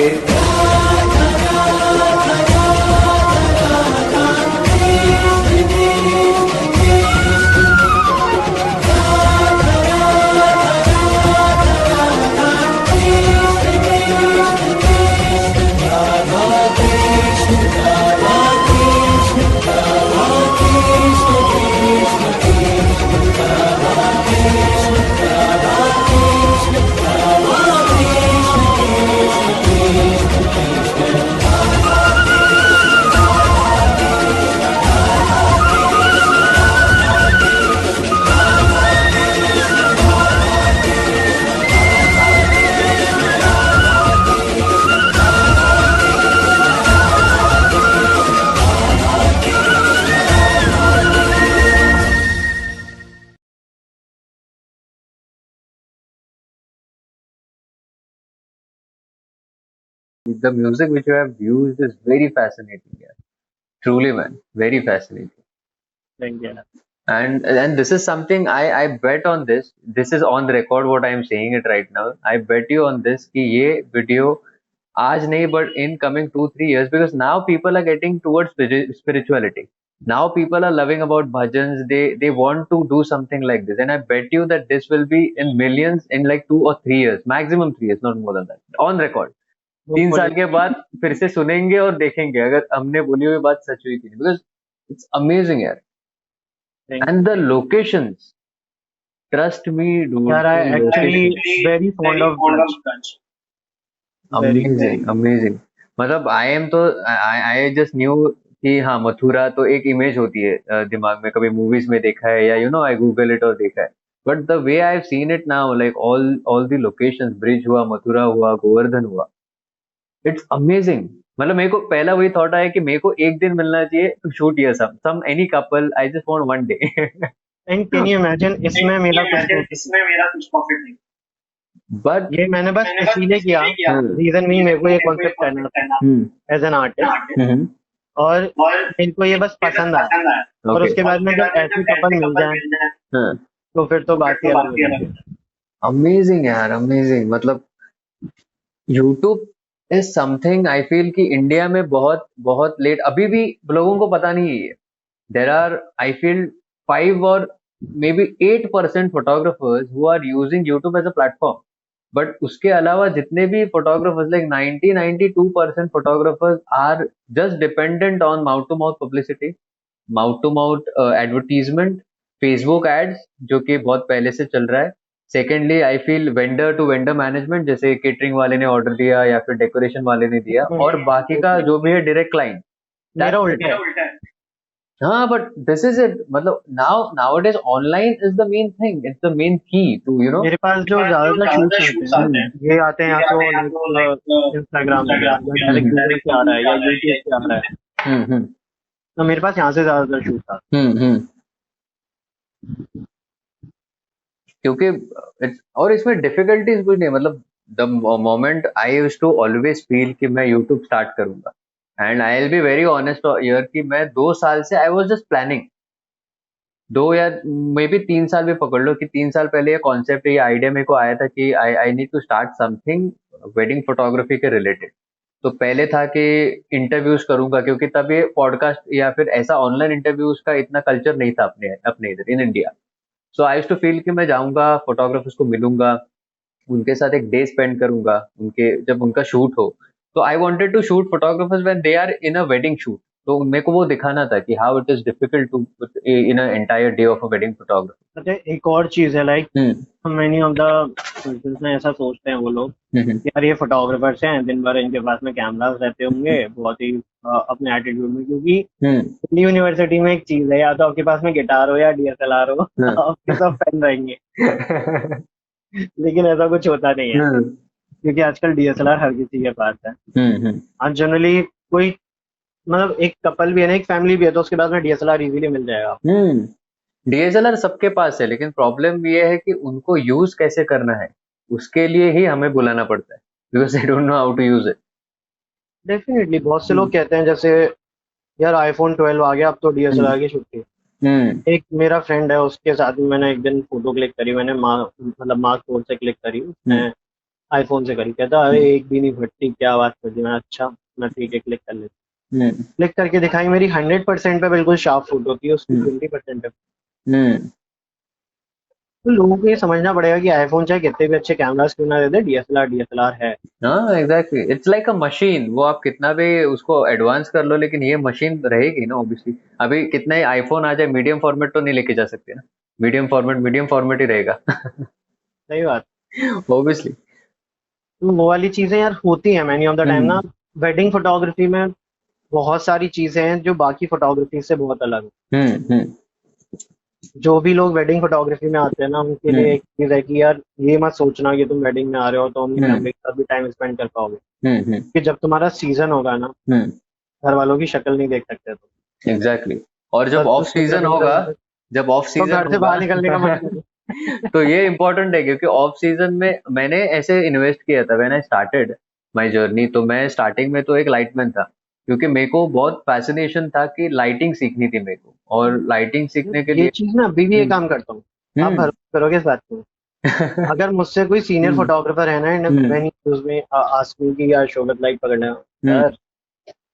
The music which you have used is very fascinating. Yeah. Truly, man, very fascinating. Thank you. And this is something I bet on this. This is on the record what I am saying it right now. I bet you on this कि ये video आज नहीं but in coming 2-3 years, because now people are getting towards spirituality. Now people are loving about bhajans. They want to do something like this, and I bet you that this will be in millions in like 2 or 3 years, maximum 3 years, not more than that. On record. 3 साल के बाद फिर से सुनेंगे और देखेंगे अगर हमने बोली हुई बात सच हुई थी, because it's amazing यार. And the locations, trust me dude, Sir, I the actually locations, very fond of brunch. Very, amazing amazing. मतलब I am तो I just knew कि हाँ मथुरा तो एक इमेज होती है दिमाग में, कभी मूवीज में देखा है या I गूगल इट और देखा है, but the way I have seen it now, like all the locations, bridge हुआ, मथुरा हुआ, गोवर्धन हुआ, इट्स अमेजिंग. मतलब मेरे को पहला वही थॉट आया कि मेरे को एक दिन मिलना चाहिए to shoot here some any couple, I just want one day. And can you imagine इसमें मेरा कुछ प्रॉफिट नहीं, बट ये मैंने बस इसीलिए किया, रीजन भी मेरे को ये कॉन्सेप्ट करना था एज एन आर्टिस्ट, और मेरे को ये बस पसंद आया, और उसके बाद में जब ऐसे कपल मिल जाए तो फिर तो बात ही अलग हो जाती है. अमेजिंग यार, अमेजिंग. मतलब YouTube is something I feel कि इंडिया में बहुत बहुत लेट, अभी भी लोगों को पता नहीं है. There are I feel 5 or maybe 8% photographers who are using YouTube as a platform. But उसके अलावा जितने भी photographers, like 90-92% photographers are just dependent on mouth to mouth publicity, mouth to mouth advertisement, Facebook ads जो कि बहुत पहले से चल रहा है. Secondly I feel vendor to vendor management, जैसे केटरिंग वाले ने ऑर्डर दिया या फिर डेकोरेशन वाले ने दिया, और बाकी का जो भी है डायरेक्ट क्लाइंट. मेरा उल्टा है. हाँ, बट दिस इज इट. मतलब nowadays online is the main thing, it's the main key to मेरे पास जो ज्यादातर शूट्स आते हैं ये आते हैं या तो इंस्टाग्राम पे या डायरेक्ट गूगल से आ रहा है या यूट्यूब से आ रहा है, तो मेरे पास यहाँ से ज्यादातर शूट्स आते हैं. क्योंकि और इसमें डिफिकल्टीज कुछ नहीं. मतलब the moment I used to always feel कि मैं यूट्यूब स्टार्ट करूंगा, and I will be very honest here कि मैं 2 साल से आई वाज जस्ट प्लानिंग, 2 या मे बी 3 साल भी पकड़ लो कि 3 साल पहले ये कॉन्सेप्ट, ये आइडिया मेरे को आया था कि I need to start something wedding photography के रिलेटेड. तो पहले था कि इंटरव्यूज करूंगा, क्योंकि तब ये पॉडकास्ट या फिर ऐसा ऑनलाइन इंटरव्यूज का इतना कल्चर नहीं था अपने इधर in India. So I used to feel कि मैं जाऊंगा, फोटोग्राफर्स को मिलूंगा, उनके साथ एक डे स्पेंड करूंगा, उनके जब उनका शूट हो. तो I wanted to shoot photographers when they are in a wedding shoot. तो मेरे को वो दिखाना था कि how it is difficult to in a entire day of a wedding photography. अच्छा, एक और चीज है, like many of the persons में ऐसा सोचते हैं वो लोग यार ये फोटोग्राफर्स हैं, दिन भर इनके पास में कैमरास रहते होंगे बहुत ही अपने एटीट्यूड में, क्योंकि दिल्ली यूनिवर्सिटी में एक चीज है, या तो आपके पास में गिटार हो या डीएसएलआर हो, आपके सब फैन रहेंगे. लेकिन ऐसा कुछ होता नहीं है, क्योंकि आजकल डीएसएलआर हर किसी के पास है. आज जनरली कोई मतलब एक कपल भी है ना, एक फैमिली भी है, तो उसके पास में डीएसएलआर इजीली मिल जाएगा. डीएसएलआर सबके पास है, लेकिन प्रॉब्लम ये है कि उनको यूज कैसे करना है, उसके लिए ही हमें बुलाना पड़ता है. because they don't know how to use it. Definitely बहुत से लोग कहते हैं जैसे यार आईफोन 12 आ गया, अब तो डीएसएलआर की छुट्टी। एक मेरा फ्रेंड है, उसके साथ भी मैंने एक दिन फोटो क्लिक करी, मैंने मतलब मार्क 4 से क्लिक करी, उसने आईफोन से करी। कहता अरे एक भी नहीं फटती, क्या बात कर दी। मैं अच्छा, मैं ठीक है क्लिक कर लेती। क्लिक करके दिखाई, मेरी 100% पे बिल्कुल शार्प फोटो थी, उसकी 20% पे। तो लोगों को ये समझना पड़ेगा कि आईफोन चाहे कितने भी अच्छे कैमरास क्यों ना दे दे, डीएसएलआर है। हाँ exactly, it's like a machine. वो आप कितना भी उसको एडवांस कर लो, लेकिन ये मशीन रहेगी ना ऑब्वियसली। अभी कितना ही आईफोन आ जाए, मीडियम फॉर्मेट तो नहीं लेके जा सकते ना। मीडियम फॉर्मेट ही रहेगा। सही बात। ऑब्वियसली। तो वो वाली चीजें यार होती हैं मैनी ऑफ द टाइम ना। वेडिंग फोटोग्राफी में बहुत सारी चीजें हैं जो बाकी फोटोग्राफी से बहुत अलग है। जो भी लोग वेडिंग फोटोग्राफी में आते हैं ना, उनके लिए एक चीज है कि यार ये मत सोचना कि तुम वेडिंग में आ रहे हो तो अपनी फैमिली के साथ भी टाइम स्पेंड कर पाओगे। कि जब तुम्हारा सीजन होगा ना, घर वालों की शक्ल नहीं देख सकते तुम। एग्जैक्टली। और जब बस ऑफ कुछ सीजन निकल होगा, निकल जब ऑफ तो सीजन घर से बाहर निकलने का मन होगा करे। तो ये इम्पोर्टेंट है, क्योंकि ऑफ सीजन में मैंने ऐसे इन्वेस्ट किया था when I started my journey. तो मैं स्टार्टिंग में तो एक लाइटमैन था, क्योंकि मेरे को बहुत फैसिनेशन था कि लाइटिंग सीखनी थी मेरे को, और लाइटिंग सीखने के ये लिए चीज ना अभी भी ये हम्म काम करता हूँ। आप हम्म भरोसा करोगे इस बात को? अगर मुझसे कोई सीनियर हम्म फोटोग्राफर है ना, when he use me ask me कि यार शोगत लाइट पकड़ना है, हम्म यार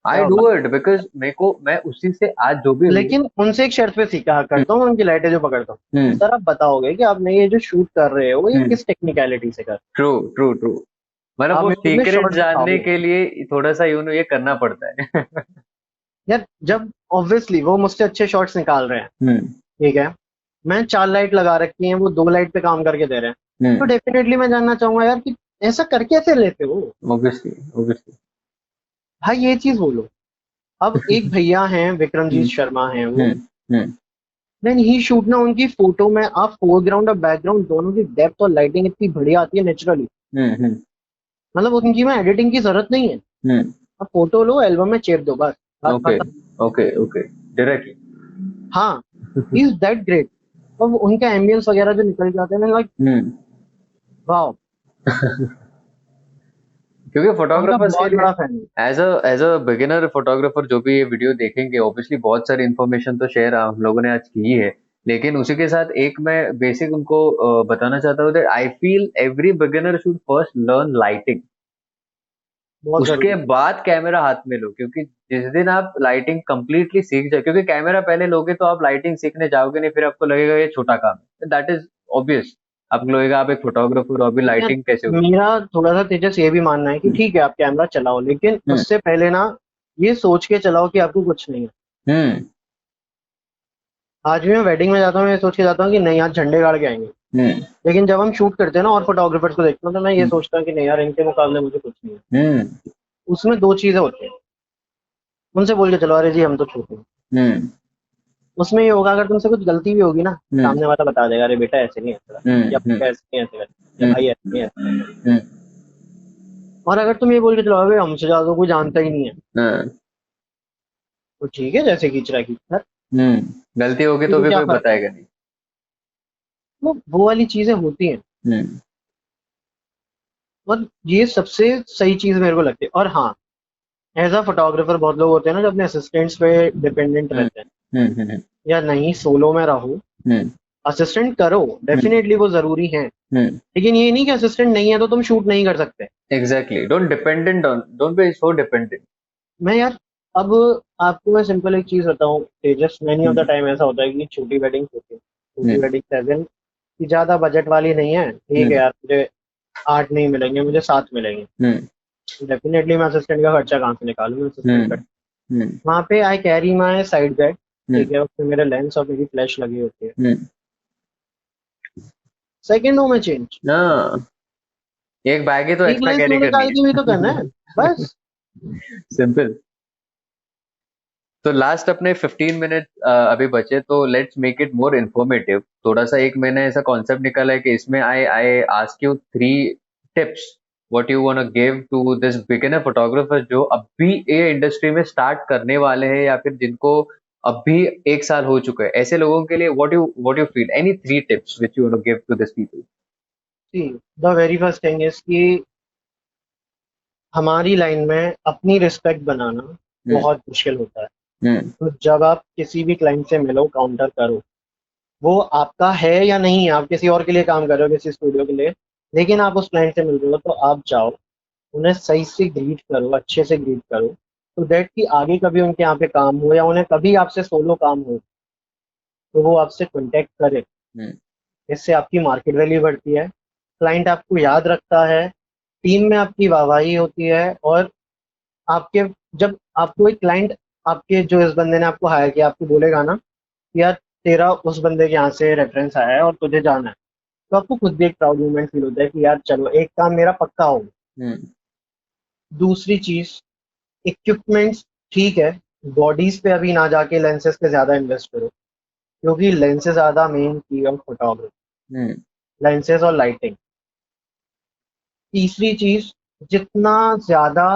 आई क्या डू होगा। इट बिकॉज मेरे को, मैं उसी से आज जो भी हूँ। लेकिन उनसे एक शर्त पे सीखा करता हूँ, उनकी लाइटें जो पकड़ता हूँ, सर आप बताओगे कि आपने ये जो शूट कर रहे हो ये किस टेक्निकलिटी से कर, ट्रू ट्रू ट्रू। मतलब आप वो मेरे को अपने सीक्रेट शॉट्स जानने दिखाओगे। के लिए थोड़ा सा ये करना पड़ता है। यार जब ऑब्वियसली वो मुझसे अच्छे शॉट्स निकाल रहे हैं, ठीक है, मैं 4 लाइट लगा रखी हैं, वो 2 लाइट पे काम करके दे रहे हैं, तो डेफिनेटली मैं जानना चाहूंगा यार कि ऐसा कर कैसे लेते हो ऑब्वियसली ऑब्वियसली। भाई, ये चीज बोलो। अब एक भैया हैं, विक्रमजीत हम्म शर्मा हैं वो, हम्म हम्म देन ही शूट ना, उनकी फोटो में आप फोरग्राउंड और बैकग्राउंड दोनों की डेप्थ और लाइटिंग इतनी बढ़िया आती है नेचुरली। हम्म मतलब उनकी में एडिटिंग की जरूरत नहीं है, हम्म आप फोटो लो, एल्बम में चेप दो, बस बात ओके खत्म। Okay okay, directly. हाँ, ही इज दैट ग्रेट। और वो उनका एम्बियंस वगैरह जो निकल जाते हैं, लाइक हम्म वाओ, क्योंकि उनका फोटोग्राफर्स के बहुत लिए, बड़ा फैन हूँ। एज अ बिगिनर फोटोग्राफर जो भी ये वीडियो देखेंगे, ऑब्वियसली बहुत सारी इन्फॉर्मेशन तो शेयर हम लोगों ने आज की है, लेकिन उसी के साथ एक मैं बेसिक उनको बताना चाहता हूँ that I feel every beginner should first learn lighting. बहुत उसके जरूरी। बाद कैमरा हाथ में लो, क्योंकि जिस दिन आप लाइटिंग कंप्लीटली सीख जाए, क्योंकि कैमरा पहले लोगे तो आप लाइटिंग सीखने जाओगे नहीं, फिर आपको लगेगा ये छोटा काम है, दैट इज ऑब्वियस। आपको लगेगा आप एक फोटोग्राफर हो, अभी यार लाइटिंग कैसे होगी। मेरा थोड़ा सा तेजस ये भी मानना है कि ठीक है आप कैमरा चलाओ, लेकिन हम्म उससे पहले ना ये सोच के चलाओ कि आपको कुछ नहीं है। हम्म आज भी मैं वेडिंग में जाता हूँ, मैं सोच के जाता हूँ कि नहीं आज झंडे गाड़ के आएंगे, हम्म लेकिन जब हम शूट करते हैं ना और फोटोग्राफर्स को देखता हूँ, तो मैं ये हम्म सोचता हूँ कि नहीं यार इनके मुकाबले मुझे कुछ नहीं है। हम्म उसमें दो चीजें होती हैं, उनसे बोल के चलो अरे जी हम तो छोटे हैं। हम्म उसमें ये होगा, अगर तुमसे कुछ गलती भी होगी ना, हम्म सामने वाला बता देगा अरे बेटा ऐसे नहीं ऐसे कर, या हम्म बेटा ऐसे नहीं ऐसे कर, या हम्म भाई ऐसे नहीं ऐसे कर। हम्म और अगर तुम ये बोल के चलो अरे हमसे ज्यादा कोई जानता ही नहीं है, हम्म तो ठीक है जैसे खींच रहा है खींच रहा है, गलती होगी तो तुमको भी क्या कोई फर्क है। बताएगा नहीं। वो वाली चीजें होती हैं, हम्म और ये सबसे सही चीज मेरे को लगती है। और हाँ, एज अ फोटोग्राफर बहुत लोग होते हैं ना जो अपने असिस्टेंट्स पे डिपेंडेंट हम्म रहते हैं, हम्म या नहीं सोलो में रहो, हम्म असिस्टेंट करो, डेफिनेटली वो जरूरी है, हम्म लेकिन ये नहीं कि असिस्टेंट नहीं है तो तुम शूट नहीं कर सकते। Exactly, don't be so dependent. मैं यार, अब आपको मैं सिंपल एक चीज बताऊं Tejas, many of the hmm time ऐसा होता है कि छोटी वेडिंग होती है, छोटी हम्म वेडिंग सेवन की ज्यादा बजट वाली नहीं है, ठीक है हम्म यार मुझे 8 नहीं मिलेंगे, मुझे 7 मिलेंगे, हम्म डेफिनेटली मैं असिस्टेंट का खर्चा कहाँ से निकालूं, मैं असिस्टेंट हम्म कर, हम्म वहाँ पे I carry my side bag, hmm ठीक है, उसमें मेरे लेंस और मेरी फ्लैश लगी होती है, हम्म सेकेंडों में चेंज, हाँ, एक बैग ही तो एक एक्स्ट्रा लेंस कैरी मैंने करनी निकाल के भी तो करना है, है। बस। सिंपल। तो लास्ट अपने 15 मिनट अभी बचे, तो let's make it more informative थोड़ा सा। एक मैंने ऐसा कॉन्सेप्ट निकाला है कि इसमें I I ask you 3 tips what you want to give to this beginner photographer जो अभी ये इंडस्ट्री में स्टार्ट करने वाले हैं, या फिर जिनको अभी 1 साल हो चुका है, ऐसे लोगों के लिए what you feel any 3 tips which you want to give to this people. The very first thing is कि हमारी लाइन में अपनी रिस्पेक्ट बनाना बहुत मुश्किल होता है। तो जब आप किसी भी क्लाइंट से मिलो, काउंटर करो, वो आपका है या नहीं है, आप किसी और के लिए काम कर रहे हो, किसी स्टूडियो के लिए, लेकिन आप उस क्लाइंट से मिल रहे हो, तो आप जाओ, उन्हें सही से ग्रीट करो, अच्छे से ग्रीट करो, तो दैट कि आगे कभी उनके यहाँ पे काम हो या उन्हें कभी आपसे सोलो काम हो तो वो आपसे कांटेक्ट करे। इससे आपकी मार्केट वैल्यू बढ़ती है, क्लाइंट आपको याद रखता है, टीम में आपकी वाहवाही होती है, और आपके जब आपको एक क्लाइंट, आपके जो इस बंदे ने आपको हायर किया, आपको बोलेगा ना कि यार तेरा उस बंदे के यहाँ से रेफरेंस आया है और तुझे जाना है, तो आपको खुद भी एक प्राउड मोमेंट फील होता है कि यार चलो एक काम मेरा पक्का हो गया। दूसरी चीज, इक्विपमेंट्स, ठीक है, बॉडीज पे अभी ना जाके लेंसेज पे ज्यादा इन्वेस्ट करो, क्योंकि लेंसेज ज्यादा मेन की ऑफ फोटोग्राफी, लेंसेज और लाइटिंग। तीसरी चीज, जितना ज्यादा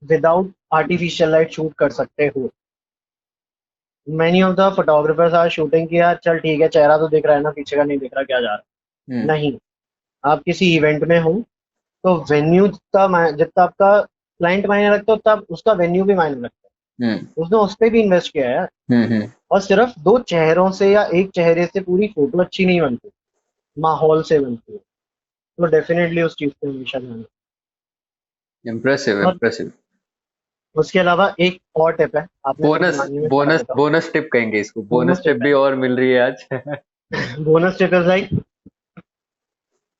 विदाउट आर्टिफिशियल लाइट शूट कर सकते हो। Many of the photographers are shooting कि यार चल ठीक है, चेहरा तो दिख रहा है ना, पीछे का नहीं दिख रहा, क्या जा रहा है। नहीं, आप किसी इवेंट में हो तो वेन्यू जितना आपका क्लाइंट मायने रखता है, उतना उसका वेन्यू भी मायने रखता है। उसने उस पर भी इन्वेस्ट किया है यार। और सिर्फ दो चेहरों से या एक चेहरे से पूरी फोटो अच्छी नहीं बनती, माहौल से बनती है। तो डेफिनेटली उस चीज पे हमेशा ध्यान रखें। इम्प्रेसिव और इम्प्रेसिव। उसके अलावा एक और टिप है, आपने कुछ बोनस मानिए में क्या बोनस बताता हूँ। बोनस टिप कहेंगे इसको, बोनस बोनस टिप टिप भी और मिल रही है आज। है। बोनस टिप इज लाइक,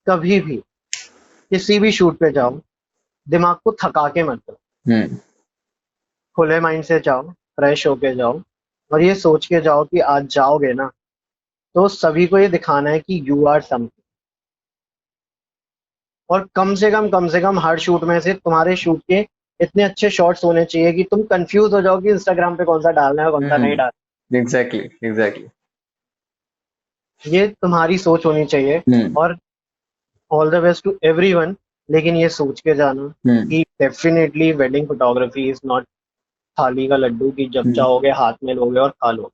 कभी भी किसी भी शूट पे जाओ, दिमाग को थका के मत जाओ, खुले माइंड से जाओ, फ्रेश होके जाओ, और ये सोच के जाओ कि आज जाओगे ना तो सभी को ये दिखाना है कि यू आर समथिंग। और कम से कम हर शूट में से तुम्हारे शूट के इतने अच्छे शॉट्स होने चाहिए कि तुम कंफ्यूज हो जाओ कि इंस्टाग्राम पे कौन सा डालना है और कौन सा नहीं डालना। Exactly exactly. ये तुम्हारी सोच होनी चाहिए। और all the best to everyone, लेकिन ये सोच के जाना कि definitely wedding photography is not थाली का लड्डू कि जब चाहोगे हाथ में लोगे और खा लो।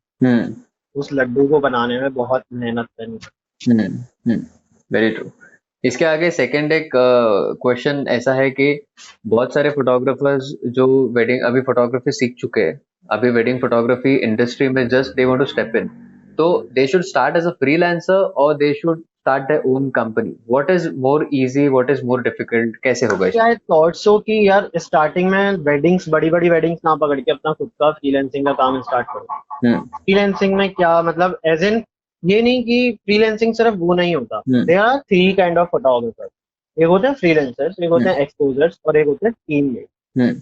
उस लड्डू को बनाने में बहुत मेहनत करनी। Very true. इसके आगे सेकंड एक क्वेश्चन ऐसा है कि बहुत सारे फोटोग्राफर्स जो वेडिंग अभी फोटोग्राफी सीख चुके हैं, अभी वेडिंग फोटोग्राफी इंडस्ट्री में just they want to step in, तो they should start as a freelancer और they should start their own company. What is more easy, what is more difficult, कैसे होगा क्या है थॉट सो कि यार starting में वेडिंग्स, बड़ी बड़ी वेडिंग्स ना पकड़ के अपना खुद का फ्रीलांसिंग का काम स्टार्ट करो। फ्रीलांसिंग में क्या मतलब, एज इन ये नहीं कि फ्रीलांसिंग सिर्फ वो नहीं होता। There are three kind of photographers, एक होते हैं फ्रीलांसर्स, एक होते हैं एक्सपोजर्स, और एक होते हैं टीम लीड।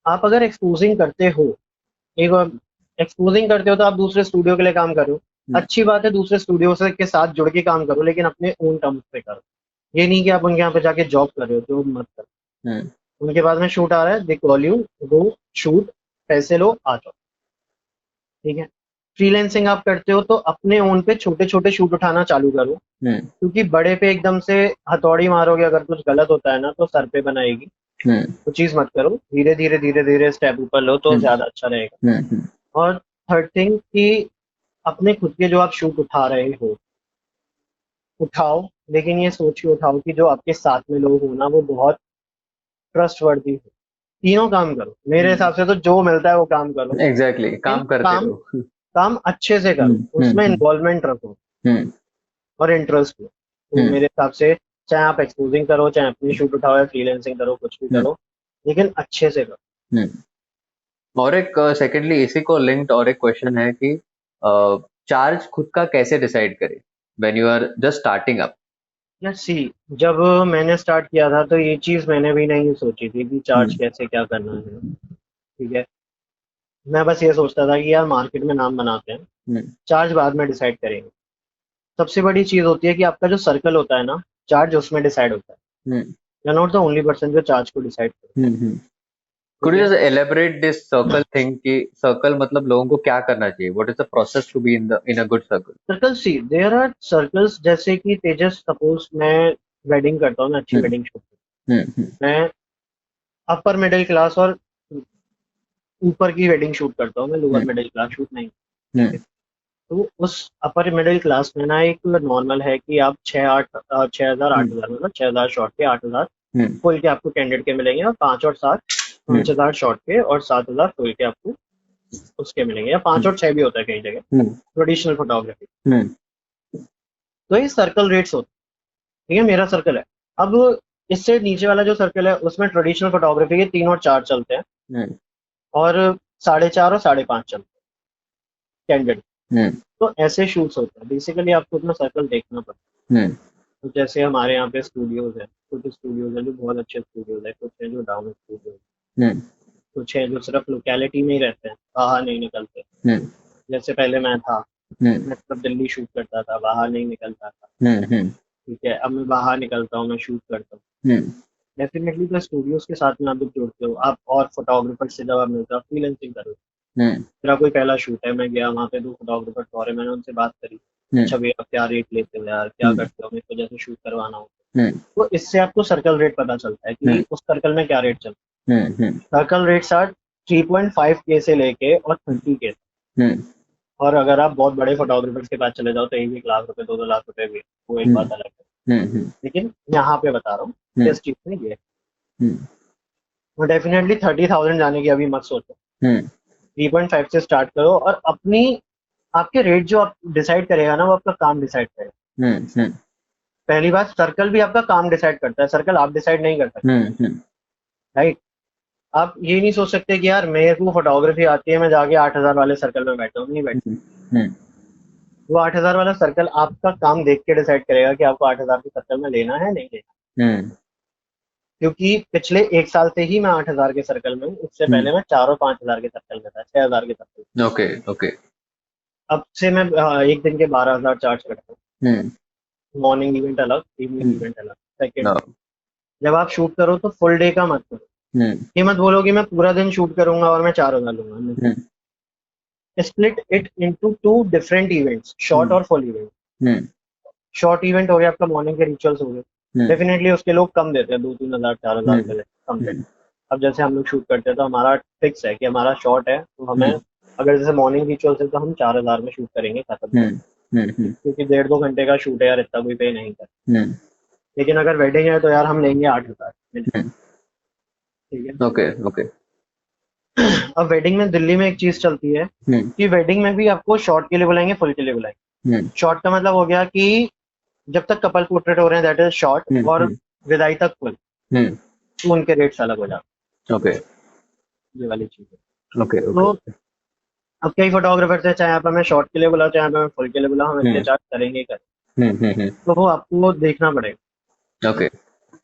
आप अगर एक्सपोजिंग करते हो, एक एक्सपोजिंग करते हो तो आप दूसरे स्टूडियो के लिए काम कर रहे हो, अच्छी बात है, दूसरे स्टूडियो से के साथ जुड़ के काम करो, लेकिन अपने ओन टर्म्स पे करो। ये नहीं कि आप उनके यहाँ पे जाके जॉब कर रहे हो, तो मत करो। उनके बाद में शूट आ रहा है, they call you, go shoot, पैसे लो, आ जाओ, ठीक है। फ्रीलैंसिंग आप करते हो तो अपने ओन पे छोटे छोटे शूट उठाना चालू करो, क्योंकि बड़े पे एकदम से हथौड़ी मारोगे, अगर कुछ गलत होता है ना तो सर पे बनाएगी। वो चीज मत करो, धीरे धीरे धीरे धीरे स्टेप ऊपर लो तो ज्यादा अच्छा रहेगा। और थर्ड थिंग कि अपने खुद के जो आप शूट उठा रहे हो, उठाओ, लेकिन ये सोच के उठाओ कि जो आपके साथ में लोग हो ना, वो बहुत ट्रस्ट वर्दी हो। तीनों काम करो, मेरे हिसाब से तो जो मिलता है वो काम करो। एग्जैक्टली, काम करते काम रहो। काम अच्छे से करो, उसमें इन्वॉल्वमेंट रखो और इंटरेस्ट लो। तो मेरे हिसाब से चाहे आप एक्सपोजिंग करो, चाहे अपनी शूट उठाओ, या फ्रीलैंसिंग करो, कुछ भी करो, लेकिन अच्छे से करो। और एक सेकेंडली इसी को लिंक्ड और एक क्वेश्चन है कि चार्ज खुद का कैसे डिसाइड करें when you are just starting up. यार सी, जब मैंने स्टार्ट किया था तो ये चीज मैंने भी नहीं सोची थी कि चार्ज कैसे क्या करना है, ठीक है। मैं बस ये सोचता था कि यार मार्केट में नाम बनाते हैं, चार्ज बाद में डिसाइड करेंगे। सबसे बड़ी चीज होती है कि आपका जो सर्कल होता है ना, चार्ज उसमें डिसाइड होता है। You are not the only person जो चार्ज को डिसाइड करे। Could you just elaborate this circle thing कि circle मतलब लोगों को क्या करना चाहिए? What is the process to be in a good circle? Circle, see there are circles, जैसे कि तेजस, सपोज मैं वेडिंग करता हूँ, मैं अच्छी वेडिंग शूट, मैं अपर मिडिल क्लास और ऊपर की वेडिंग शूट करता हूँ, मैं लोअर मिडिल क्लास शूट नहीं, ठीक है। तो उस अपर मिडिल क्लास में ना एक नॉर्मल है कि आप 6,000 8,000 मतलब 6,000 शॉट के 8,000 फुल के आपको कैंडिड के मिलेंगे, और 5 और 7, 5,000 शॉर्ट के और 7,000 फुल के आपको उसके मिलेंगे, या 5 और 6 भी होता है कई जगह ट्रेडिशनल फोटोग्राफी। तो ये सर्कल रेट्स होते हैं, ठीक है, मेरा सर्कल है। अब इससे नीचे वाला जो सर्कल है उसमें ट्रेडिशनल फोटोग्राफी के 3 और 4 चलते हैं, और 4.5 और 5.5 चलते हैं कैंडिड। तो ऐसे शूट्स होते हैं। बेसिकली आपको अपना सर्कल देखना पड़ता है। तो जैसे हमारे यहाँ पे स्टूडियोज है, कुछ स्टूडियोज है जो बहुत अच्छे स्टूडियोज है, कुछ है जो डाउन स्टूडियोज, कुछ है जो सिर्फ लोकेलिटी में ही रहते हैं, बाहर नहीं निकलते। जैसे पहले मैं था, मैं सिर्फ दिल्ली शूट करता था, बाहर नहीं निकलता था, ठीक है। अब मैं बाहर निकलता हूँ, मैं शूट करता हूँ। डेफिनेटली तो स्टूडियोज के साथ में आप जब जुड़ते हो, आप और फोटोग्राफर से जब आप मिलते हो, फ्रीलांसिंग करो। मेरा कोई पहला शूट है, मैं गया वहाँ पे, 2 फोटोग्राफर और है, मैंने उनसे बात करी, अच्छा भैया आप क्या रेट लेते हो यार, क्या करते हो, मेरे को जैसे शूट करवाना हो। तो इससे आपको सर्कल रेट पता चलता है कि उस सर्कल में क्या रेट चलता है। सर्कल रेट्स आर 3.5K से लेके और 30K। और अगर आप बहुत बड़े फोटोग्राफर्स के पास चले जाओ तो 1 लाख रुपए, 2 लाख रुपए भी, वो एक बात अलग है। लेकिन यहाँ पे बता रहा हूँ इस चीज में ये, वो डेफिनेटली 30,000 जाने की अभी मत सोचो। 3.5 से स्टार्ट करो, और अपनी आपके रेट जो आप डिसाइड करेगा ना, वो आपका काम डिसाइड करेगा। पहली बात, सर्कल भी आपका काम डिसाइड करता है, सर्कल आप डिसाइड नहीं कर सकते, राइट। आप ये नहीं सोच सकते कि यार मेरे को फोटोग्राफी आती है, मैं जाके 8,000 वाले सर्कल में बैठा हूँ, नहीं बैठा। वो 8,000 वाला सर्कल आपका काम देख के डिसाइड करेगा कि आपको 8,000 के सर्कल में लेना है नहीं लेना। क्योंकि पिछले 1 साल से ही मैं 8,000 के सर्कल में हूँ, उससे पहले मैं 4 और 5,000 के सर्कल में था, 6,000 के सर्कल। ओके। अब से मैं एक दिन के 12,000 चार्ज करता हूँ। मॉर्निंग इवेंट अलग, इवनिंग इवेंट अलग। सेकेंड, जब आप शूट करो तो फुल डे का मत करो। ये मत बोलो कि मैं पूरा दिन शूट करूंगा और मैं 4,000 लूंगा। Split it into 2 different events, short और फुल इवेंट। शॉर्ट इवेंट हो गया आपका, मॉर्निंग के रिचुअल्स हो गए, डेफिनेटली उसके लोग कम देते हैं, 2-3,000 4,000 के लिए कम देते हैं। अब जैसे हम लोग शूट करते हैं तो हमारा फिक्स है कि हमारा शॉर्ट है, तो हमें अगर जैसे मॉर्निंग रिचुअल्स है तो हम 4,000 में शूट करेंगे, खत्म। क्योंकि 1.5-2 घंटे का शूट है यार, इतना कोई पे नहीं कर। लेकिन अगर वेडिंग है तो यार हम लेंगे 8,000, ठीक है। ओके। अब वेडिंग में दिल्ली में एक चीज चलती है कि वेडिंग में भी आपको शॉर्ट के लिए बुलाएंगे, फुल के लिए बुलाएंगे। शॉर्ट का मतलब हो गया कि जब तक कपल पोर्ट्रेट हो रहे हैं, दैट इज शॉर्ट, और विदाई तक फुल, तो उनके रेट्स अलग हो जाते हैं। ओके, ये वाली चीज है। ओके। तो अब कई फोटोग्राफर है, चाहे आप हमें शॉर्ट के लिए बुलाओ, चाहे आप हमें फुल के लिए बुलाओ, हम इतने चार्ज करेंगे ही करेंगे। तो वो आपको देखना पड़ेगा। Okay,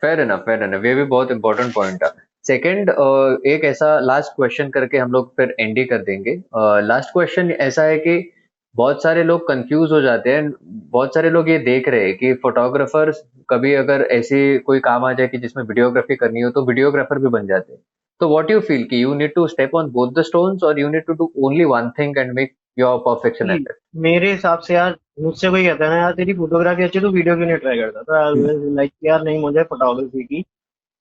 fair enough. ये भी बहुत इंपॉर्टेंट पॉइंट है। सेकंड, एक ऐसा लास्ट क्वेश्चन करके हम लोग फिर एंड ही कर देंगे। लास्ट क्वेश्चन ऐसा है कि बहुत सारे लोग कंफ्यूज हो जाते हैं, बहुत सारे लोग ये देख रहे हैं कि फोटोग्राफर्स कभी अगर ऐसे कोई काम आ जाए कि जिसमें वीडियोग्राफी करनी हो तो वीडियोग्राफर भी बन जाते हैं। तो व्हाट यू फील कि you need to step on both the stones और you need to do only one thing and make your perfection at it? मेरे हिसाब से यार, मुझसे कोई कहता है ना यार तेरी फोटोग्राफी अच्छी, तो वीडियो क्यों नहीं ट्राई करता, तो लाइक यार नहीं, मुझे फोटोग्राफी की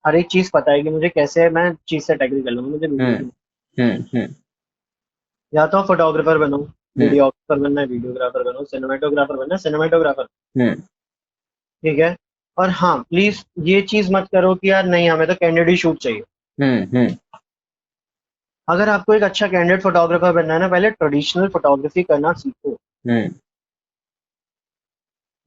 हर एक चीज पता है कि मुझे कैसे मैं चीज से टैकल कर लूंगा, मुझे वीडियो या तो फोटोग्राफर बनो, वीडियोग्राफर बनना है, वीडियोग्राफर बनो, सिनेमेटोग्राफर बनना है, सिनेमेटोग्राफर, ठीक है। और हाँ, प्लीज ये चीज मत करो कि यार नहीं हमें तो कैंडिड ही शूट चाहिए। अगर आपको एक अच्छा कैंडिड फोटोग्राफर बनना है ना, पहले ट्रेडिशनल फोटोग्राफी करना सीखो।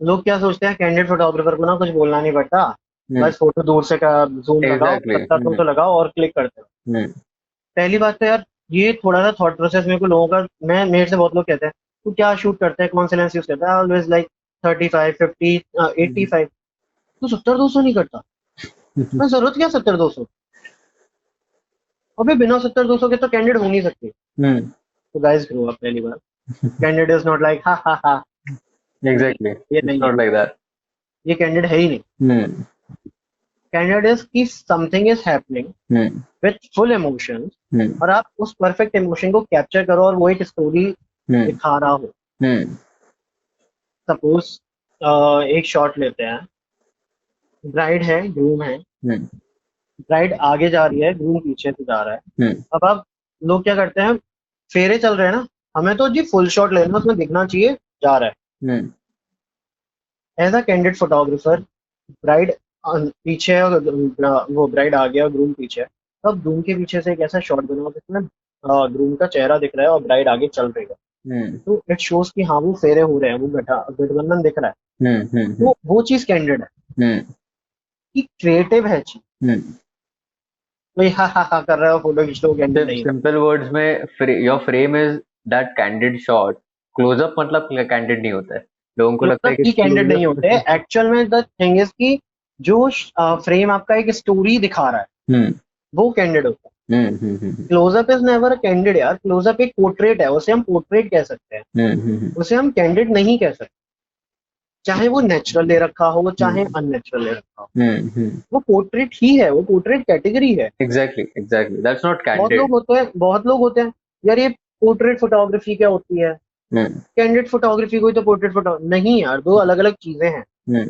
लोग क्या सोचते हैं, कैंडिड फोटोग्राफर को ना कुछ बोलना नहीं पड़ता, बस फोटो दूर से जूम लगाओ, लगता तो लगाओ और क्लिक करते हो। पहली बात तो यार ये थोड़ा सा थॉट प्रोसेस मेरे को लोगों का, मेरे से बहुत लोग कहते हैं तू क्या शूट करता है, कौन से लेंस यूज करता है, ऑलवेज लाइक 35, 50, 85, तू 70-200 नहीं करता, मैं जरूरत क्या 70-200? अबे बिना 70-200 के तो कैंडिड हो नहीं सकते। तो गाइस ग्रो अप, पहली बार कैंडिड इज नॉट लाइक हा हा हा, एग्जैक्टली, ये नहीं, नॉट लाइक दैट। ये कैंडिड है ही नहीं। कैंडिड इज कि something is happening with full emotion, और आप उस परफेक्ट इमोशन को कैप्चर करो और वो एक स्टोरी दिखा रहा हो। सपोज एक शॉट लेते हैं, ब्राइड है, ग्रूम है, ब्राइड आगे जा रही है, ग्रूम पीछे से जा रहा है। अब आप लोग क्या करते हैं, फेरे चल रहे हैं ना, हमें तो जी फुल शॉट लेना, उसमें दिखना चाहिए जा रहा है। As a candid photographer, bride पीछे है और वो ब्राइड आ गया, ग्रूम पीछे है, तब ग्रूम के पीछे से एक ऐसा शॉट बना हुआ जिसमें ग्रूम का चेहरा दिख रहा है और ब्राइड आगे चल रही है। हम्म तो इट शोज कि हाँ वो फेरे हो रहे हैं, वो गठबंधन दिख रहा है। वो चीज कैंडिड है हम्म कि क्रिएटिव है चीज। हम्म कोई हा कर रहा है, फोटो खींच लो, कैंडिड नहीं है। सिंपल वर्ड्स में your frame is that candid shot. Closeup मतलब कैंडिड नहीं होता है, लोगों को लगता है मतलब कि कि कैंडिड नहीं होते क्लोजअप। एक्चुअल में। द थिंग इज कि जो फ्रेम आपका एक स्टोरी दिखा रहा है हम्म वो कैंडिड होता है। हम्म क्लोजअप इज नेवर कैंडिड यार। क्लोजअप एक पोर्ट्रेट है, उसे हम पोर्ट्रेट कह सकते हैं, हम्म उसे हम कैंडिड नहीं कह सकते। चाहे वो नेचुरल ले रखा हो चाहे हम्म अननेचुरल ले रखा हो, हम्म वो पोर्ट्रेट ही है, वो पोर्ट्रेट कैटेगरी है। एग्जैक्टली एग्जैक्टली, दैट्स नॉट बहुत कैंडिड। लोग होते हैं, बहुत लोग होते हैं यार, ये पोर्ट्रेट फोटोग्राफी क्या होती है, हम्म कैंडिड फोटोग्राफी कोई तो पोर्ट्रेट फोटो नहीं यार, दो अलग अलग चीजें हैं। हम्म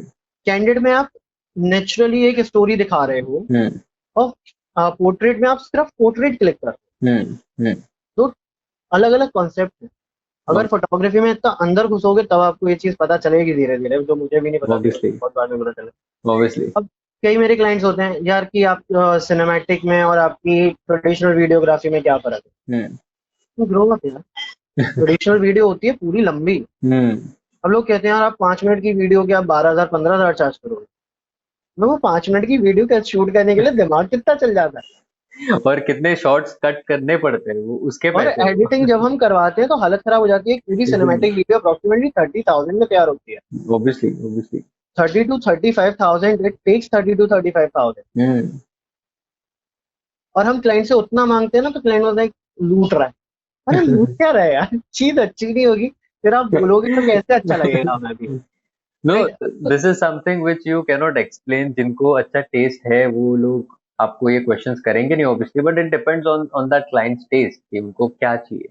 कैंडिड में आप नेचुरली एक स्टोरी दिखा रहे हो हम्म और पोर्ट्रेट में आप सिर्फ पोर्ट्रेट क्लिक कर रहे हम्म हो। तो अलग अलग कॉन्सेप्ट है। अगर फोटोग्राफी में इतना अंदर घुसोगे तब आपको ये चीज पता चलेगी धीरे धीरे, जो मुझे भी नहीं पता थी, ऑब्वियसली बहुत बाद में पता चला। ऑब्वियसली। अब कई मेरे क्लाइंट्स होते हैं यार कि आप सिनेमैटिक में और आपकी ट्रेडिशनल वीडियोग्राफी में क्या फर्क है। हम्म तो ग्रो अप यार, ट्रेडिशनल वीडियो होती है पूरी लंबी। हम्म अब लोग कहते हैं यार आप 5 मिनट की वीडियो के आप 12,000 15,000 चार्ज करोगे। मैं वो 5 मिनट की वीडियो का शूट करने के लिए दिमाग कितना चल जाता है। और कितने शॉट्स कट करने पड़ते हैं, वो उसके और पैसे वो। एडिटिंग जब हम करवाते हैं तो हालत खराब हो जाती है। पूरी सिनेमैटिक वीडियो अप्रोक्सीमेटली 30,000 में तैयार होती है। Obviously obviously. 30 to 35,000, it takes 30 to 35,000। Hmm और हम क्लाइंट से उतना मांगते हैं ना तो क्लाइंट बोलता है लूट रहा है। अरे लूट क्या रहा है यार, चीज अच्छी नहीं होगी फिर आप बोलोगे तो कैसे अच्छा लगेगा हमें भी। No, right. This is something which you cannot explain. जिनको अच्छा टेस्ट है वो लोग आपको ये क्वेश्चंस करेंगे नहीं obviously, but it depends on on that clients taste कि उनको क्या चाहिए।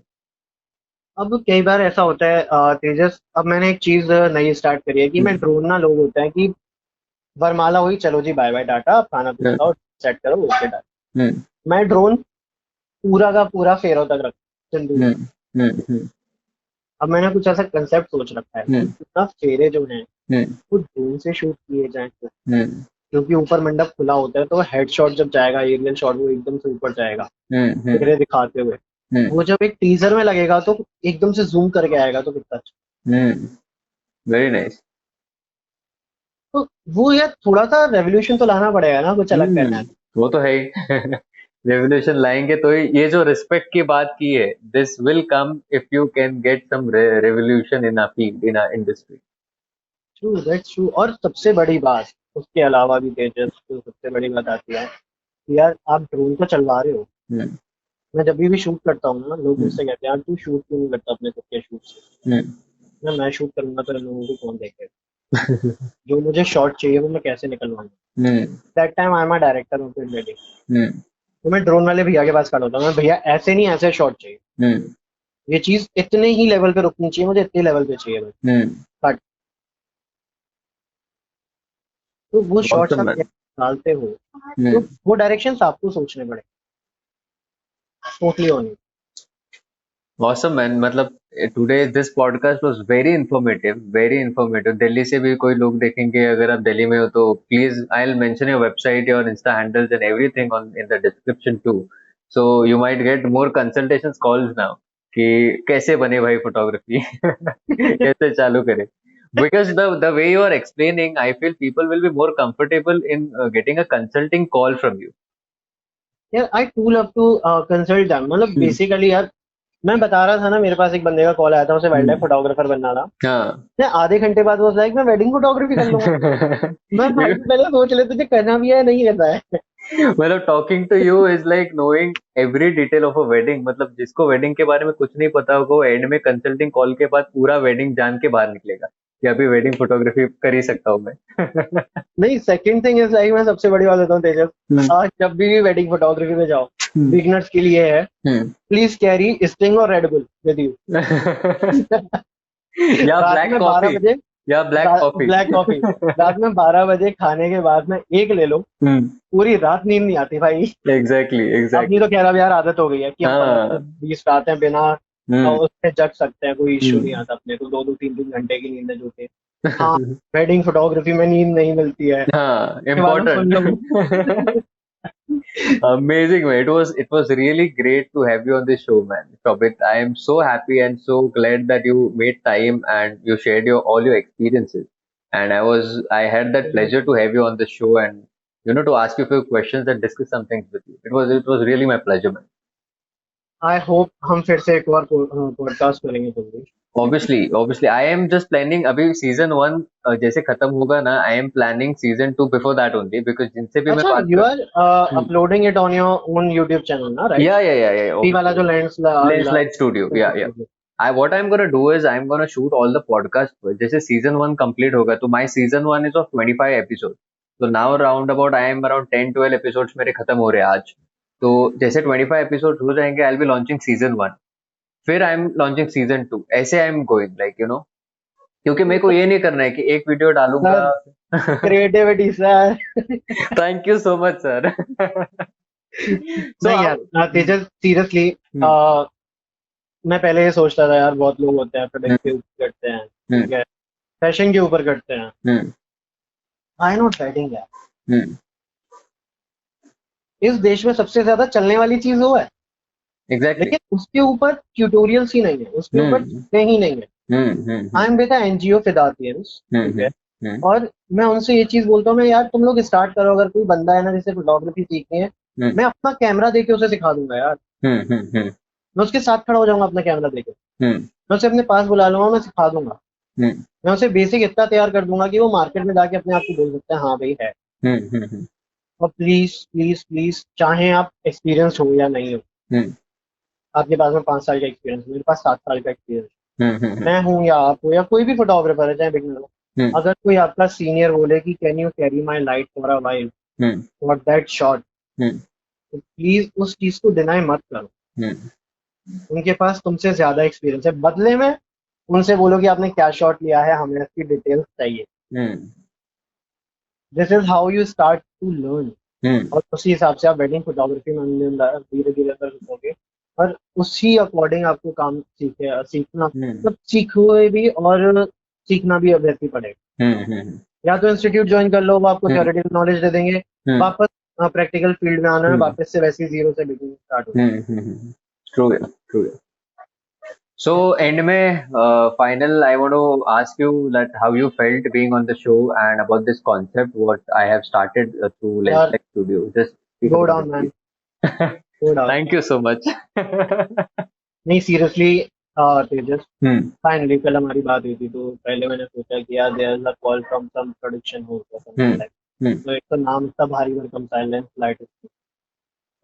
अब कई बार ऐसा होता है तेजस, अब मैंने एक चीज नई स्टार्ट करी है कि मैं ड्रोन ना, लोग होते हैं कि वरमाला हुई चलो जी बाय बाय टाटा, आप खाना पीना खाओ सेट करो ओके टाटा। हम्म मैं ड्रोन पूरा का पूरा फेरों तक रख सिंदूर। हम्म हम्म अब मैंने कुछ ऐसा कंसेप्ट सोच रखा है हम्म ना, फेरे जो हैं हम्म वो ड्रोन से शूट किए जाएं, हम्म क्योंकि ऊपर मंडप खुला होता है तो हेड शॉट जब जाएगा, एरियल शॉट, वो एकदम से ऊपर जाएगा हम्म फेरे दिखाते हुए। हम्म वो जब एक टीजर में लगेगा तो एकदम से जूम करके आएगा तो कितना अच्छा। हम्म वेरी नाइस। तो वो यार थोड़ा सा रेवोल्यूशन तो लाना पड़ेगा ना, कुछ अलग करना है। वो तो है ही। रेवोल्यूशन लाएंगे तो ये जो रिस्पेक्ट की बात की है, this will come if you can get some revolution in a field, in a industry. True, that's true. और सबसे बड़ी बात उसके अलावा भी तेजस, जो सबसे बड़ी बात आती है कि यार आप ड्रोन तो चलवा रहे हो। हम्म मैं जब भी शूट करता हूँ ना, लोग हम्म मुझसे कहते हैं यार तू शूट क्यों नहीं करता अपने खुद के शूट से। हम्म मैं शूट करूंगा तो इन लोगों को कौन देखेगा। जो मुझे शॉट चाहिए वो मैं कैसे निकलवाऊंगा। Hmm that time I am a director of film wedding. Hmm तो मैं ड्रोन वाले भैया के पास खड़ा होता हूँ, मैं भैया ऐसे नहीं ऐसे शॉट चाहिए, हम्म ये चीज इतने ही लेवल पे रुकनी चाहिए, मुझे इतने लेवल पे चाहिए बस। हम्म कट। तो वो शॉट्स awesome आप man। कैसे डालते हो, तो हम्म वो डायरेक्शन आपको सोचने पड़े टोटली ऑन। awesome man। मतलब today this podcast was very informative, very informative. Delhi से भी कोई लोग देखेंगे, अगर आप दिल्ली में हो तो please I will mention your website, your insta handles and everything on in the description too. So you might get more consultations calls now कि कैसे बने भाई फोटोग्राफी, कैसे चालू करें। Because the way you are explaining, I feel people will be more comfortable in getting a consulting call from you. यार I too love to consult them. मतलब hmm basically यार मैं बता रहा था ना, मेरे पास एक बंदे का कॉल आया था, उसे वाइल्ड लाइफ हम्म फोटोग्राफर बनना था। हाँ। मैं आधे घंटे बाद वो लाइक मैं वेडिंग फोटोग्राफी कर लूंगा। मैं भाई पहले सोच ले तुझे करना भी है नहीं करना है। मतलब talking to you is like knowing every detail of a wedding. मतलब जिसको वेडिंग के बारे में कुछ नहीं पता होगा, वो एंड में कंसल्टिंग कॉल के बाद पूरा वेडिंग जान के बाहर निकलेगा कि अभी वेडिंग फोटोग्राफी कर ही सकता हूँ मैं। नहीं, सेकंड थिंग इज लाइक मैं सबसे बड़ी बात बताऊं तेजस, आज जब भी वेडिंग फोटोग्राफी में जाओ, बिगनर्स के लिए है, प्लीज कैरी स्टिंग और रेड बुल विद यू। या रात ब्लैक में 12 कॉफी, बजे या ब्लैक कॉफी। ब्लैक कॉफी रात में 12 बजे खाने के बाद में एक ले लो, पूरी रात नींद नहीं आती भाई। एग्जैक्टली अपनी एग्जैक्टली। तो खैर अब यार आदत हो गई है कि हम 15 हाँ। 20 रातें बिना हम्म उससे जग सकते हैं, कोई इश्यू नहीं हम्म आता अपने को। 2 2 3 3 घंटे की नींद जो कि हाँ, वेडिंग फोटोग्राफी में नींद नहीं मिलती है, हाँ, ये वालों सुन लो। important. Amazing, man. It was really great to have you on this show, man. Shobit, I am so happy and so glad that you made time and you shared all your experiences. And I had that pleasure to have you on the show and to ask you a few questions and discuss some things with you. It was really my pleasure, man. I hope हम फिर से एक और podcast करेंगे जल्दी। Obviously, I am just planning. अभी season 1 जैसे खत्म होगा ना, I am planning season 2 before that only because जिनसे भी मैं अच्छा, बात यू कर are uploading it on your own YouTube channel ना, राइट? yeah, टी वाला जो Landslide Studio, yeah. What I'm gonna do is I'm gonna shoot all the podcasts first. जैसे season 1 complete होगा तो my season 1 is of 25 episodes. So now round about I am around 10-12 episodes मेरे खत्म हो रहे हैं आज. तो जैसे 25 episodes हो जाएंगे I'll be launching season 1. फिर आई एम लॉन्चिंग सीजन 2 ऐसे आई एम गोइंग लाइक क्योंकि मेरे को ये नहीं करना है कि एक वीडियो डालूंगा। Creativity sir. Thank you so much sir. नहीं यार तेजस, सीरियसली मैं पहले ये सोचता था यार बहुत लोग होते हैं प्रोडक्ट के ऊपर करते हैं, ठीक है, फैशन के ऊपर करते हैं, आई नॉट वेडिंग यार। इस देश में सबसे ज्यादा चलने वाली चीज वो है, एग्जैक्टली, लेकिन उसके ऊपर ट्यूटोरियल्स ही नहीं है, उसके ऊपर चीजें ही नहीं है। आई एम विद एनजीओ फिदातियंस, ठीक है, और मैं उनसे ये चीज बोलता हूँ, मैं यार तुम लोग स्टार्ट करो, अगर कोई बंदा है ना जिसे फोटोग्राफी सीखनी है, मैं अपना कैमरा देके उसे सिखा दूंगा यार। मैं उसके साथ खड़ा हो जाऊंगा अपना कैमरा देके, मैं उसे अपने पास बुला लूंगा, मैं सिखा दूंगा, मैं उसे बेसिक इतना तैयार कर दूंगा कि वो मार्केट में जाके अपने आप को बोल सकते हैं हाँ भाई है। और प्लीज प्लीज प्लीज, चाहे आप एक्सपीरियंस हो या नहीं हो, आपके पास में 5 साल का एक्सपीरियंस, मेरे पास 7 साल का एक्सपीरियंस, मैं हूँ या आप हो या कोई भी फोटोग्राफर है चाहे बिगनर हो, अगर कोई आपका सीनियर बोले कि can you carry my light for a while for that shot, तो प्लीज उस चीज को डिनाई मत करो। उनके पास तुमसे ज्यादा एक्सपीरियंस है, बदले में उनसे बोलो कि आपने क्या शॉट लिया है, हमें इसकी डिटेल्स चाहिए। This is how you start to learn. और उसी हिसाब से आप वेडिंग फोटोग्राफी में धीरे धीरे अंदर घुसोगे और उसी अकॉर्डिंग आपको काम सीखना मतलब सीखोगे भी और सीखना भी अभ्यर्थी पड़ेगा। या तो इंस्टीट्यूट ज्वाइन कर लो, वो आपको थ्योरेटिकल नॉलेज दे देंगे, वापस प्रैक्टिकल फील्ड में आना है, वापस से वैसे जीरो से बिगिनिंग स्टार्ट हो। ट्रू। So end में final I want to ask you that how you felt being on the show and about this concept what I have started through Lensec Studio. Just go down man. Go down. Thank you so much. नहीं seriously तेजस, finally कल हमारी बात हुई थी तो पहले मैंने सोचा कि यार there is a call from some production house और समथिंग लाइक, तो एक तो नाम इतना भारी भरकम सा है लाइट,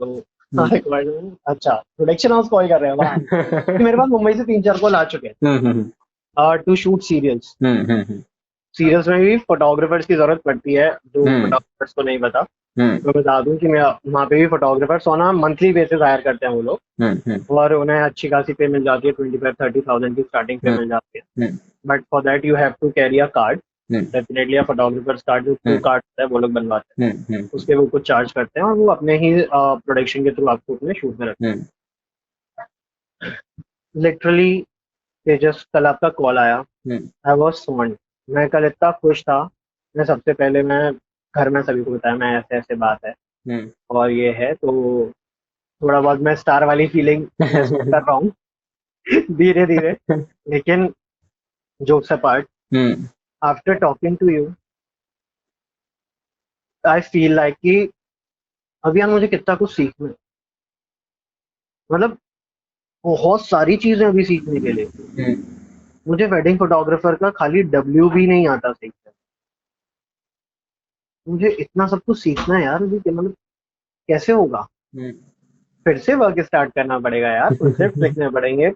तो अच्छा प्रोडक्शन हाउस कॉल कर रहे हैं वाह। मेरे पास मुंबई से 3-4 कॉल आ चुके हैं टू शूट सीरियल्स। सीरियल्स में भी फोटोग्राफर्स की जरूरत पड़ती है, जो फोटोग्राफर्स को नहीं पता तो बता दूं कि मैं वहाँ पे भी photographers on monthly basis hire करते हैं वो लोग, और उन्हें अच्छी खासी पे मिल जाती है, 25-30,000 की स्टार्टिंग पे मिल जाती है। But for that you have to carry a card, definitely photographers card जो ट्रू कार्ड है वो लोग बनवाते हैं, उसके वो कुछ चार्ज करते हैं और वो अपने ही प्रोडक्शन के थ्रू आपको अपने शूट में रखते हैं। लिटरली तेजस कल आपका कॉल आया, आई वाज स्वॉन्ड। मैं कल इतना खुश था, मैं सबसे पहले मैं घर में सभी को बताया मैं ऐसे ऐसे बात है और ये है, तो थोड़ा बहुत मैं स्टार वाली फीलिंग कर रहा हूँ धीरे धीरे। लेकिन jokes apart, after talking to you I feel like कि अभी यार मुझे कितना कुछ सीखना है, मतलब बहुत सारी चीजें अभी सीखने के लिए। मुझे वेडिंग फोटोग्राफर का खाली डब्ल्यू भी नहीं आता सीखना, मुझे इतना सब कुछ सीखना है यार अभी, मतलब कैसे होगा, फिर से वर्क स्टार्ट करना पड़ेगा यार, कॉन्सेप्ट लिखने पड़ेंगे।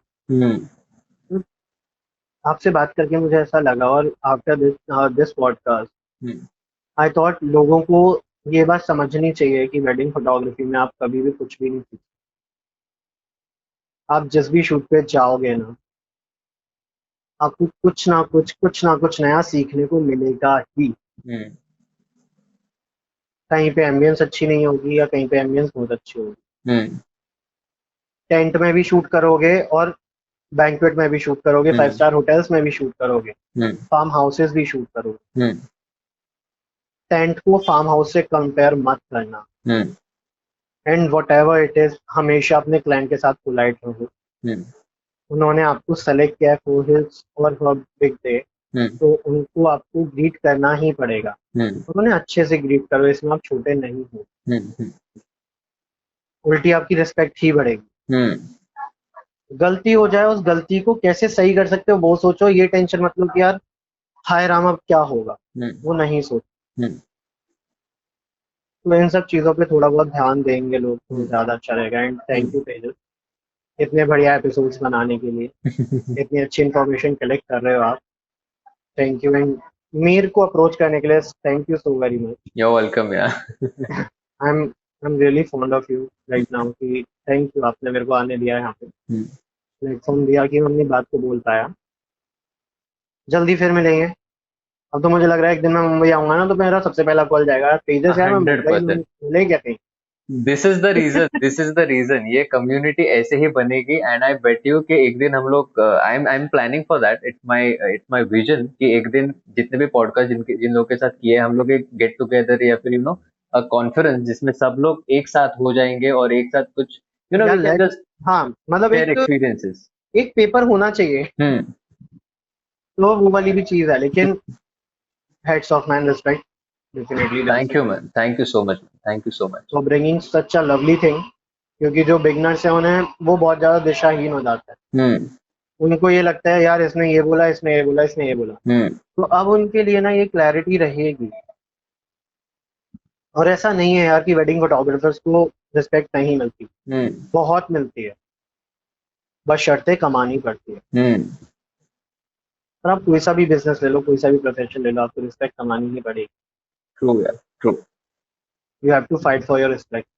आपसे बात करके मुझे ऐसा लगा, और after this podcast I thought लोगों को ये बात समझनी चाहिए कि वेडिंग फोटोग्राफी में आप कभी भी कुछ भी नहीं सीख, आप जिस भी शूट पे जाओगे ना, आपको कुछ ना कुछ नया सीखने को मिलेगा ही। कहीं पे एम्बियंस अच्छी नहीं होगी या कहीं पे एम्बियंस बहुत अच्छी होगी। टेंट में भी शूट करोगे और बैंक्वेट में भी शूट करोगे, 5 स्टार होटल्स में भी शूट करोगे, फार्म हाउसेस भी शूट करोगे। टेंट को फार्म हाउस से कंपेयर मत करना। And what ever it is, हमेशा अपने क्लाइंट के साथ पोलाइट रहो। उन्होंने आपको सेलेक्ट किया है फॉर हिज और हर बिग डे, तो उनको आपको ग्रीट करना ही पड़ेगा। उन्होंने अच्छे से ग्रीट करो, इसमें आप छोटे नहीं हो। उल्टी आपकी रिस्पेक्ट ही बढ़ेगी। गलती हो जाए, उस गलती को कैसे सही कर सकते हो वो सोचो, ये टेंशन मत लो कि यार हाय राम अब क्या होगा, वो नहीं सोच। तो इन सब चीजों पे थोड़ा बहुत ध्यान देंगे लोग तो ज्यादा अच्छा रहेगा। एंड थैंक यू तेजस, इतने बढ़िया एपिसोड्स बनाने के लिए, इतनी अच्छी इंफॉर्मेशन कलेक्ट कर रहे हो आप। Thank you. एंड मीर को अप्रोच करने के लिए thank you so very much. You're welcome, yeah. I am really fond of you right now कि थैंक यू, आपने मेरे को आने दिया यहाँ पे, प्लेटफॉर्म दिया कि मैं अपनी बात को बोल पाया। जल्दी फिर मिलेंगे। अब तो मुझे लग रहा है एक दिन मैं मुंबई आऊंगा ना तो मेरा सबसे पहला कॉल जाएगा, तेजस यार मैं मुंबई 100%. मिले क्या कहीं। This is the reason, this is the reason, ये कम्युनिटी ऐसे ही बनेगी। एंड आई बेट यू कि एक दिन हम लोग, I am planning for that, it's my vision कि एक दिन जितने भी पॉडकास्ट जिन लोगों के साथ किए हम लोग एक गेट टुगेदर या फिर अ कॉन्फ्रेंस जिसमें सब लोग एक साथ हो जाएंगे और एक साथ कुछ वी कैन जस्ट हाँ मतलब शेयर एक्सपीरियंसेस। एक पेपर होना चाहिए, तो वो वाली भी चीज है। लेकिन heads of man, respect definitely. Thank you man, thank you so much, thank you so much for bringing such a lovely thing, क्योंकि जो बिगनर्स है उन्हें वो बहुत ज्यादा दिशाहीन हो जाता है। उनको ये लगता है यार इसने ये बोला, इसने ये बोला, इसने ये बोला। तो अब उनके लिए ना ये क्लैरिटी रहेगी। और ऐसा नहीं है यार कि वेडिंग फोटोग्राफर्स को रिस्पेक्ट नहीं मिलती, बहुत मिलती है, बस शर्तें कमानी पड़ती है। और आप कोई सा भी बिजनेस ले लो, कोई सा भी प्रोफेशन ले लो, आपको रिस्पेक्ट कमानी ही पड़ेगी। ट्रू यार, true. You have to fight for your respect.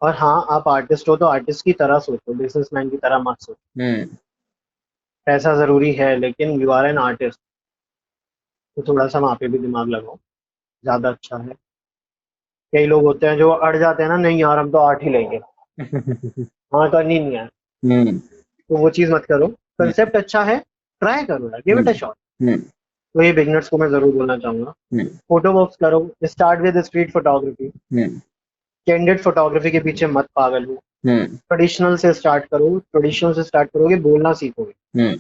और हाँ, आप आर्टिस्ट हो तो आर्टिस्ट की तरह सोचो, बिजनेसमैन की तरह मत सोचो। पैसा जरूरी है लेकिन यू आर एन आर्टिस्ट, तो थोड़ा सा वहाँ पे भी दिमाग लगाओ, ज्यादा अच्छा है। कई लोग होते हैं जो अड़ जाते हैं ना, नहीं यार हम तो आर्ट ही लेंगे, हाँ करनी नहीं है, तो वो चीज मत करो। कंसेप्ट अच्छा है, ट्राई करो यार, गिव इट अ शॉट। तो ये बिगनर्स को मैं जरूर बोलना चाहूंगा, फोटो वर्क्स करो, start with street photography. Candid photography के पीछे मत पागल हो, ट्रेडिशनल से स्टार्ट करो। ट्रेडिशनल से स्टार्ट करोगे, बोलना सीखोगे,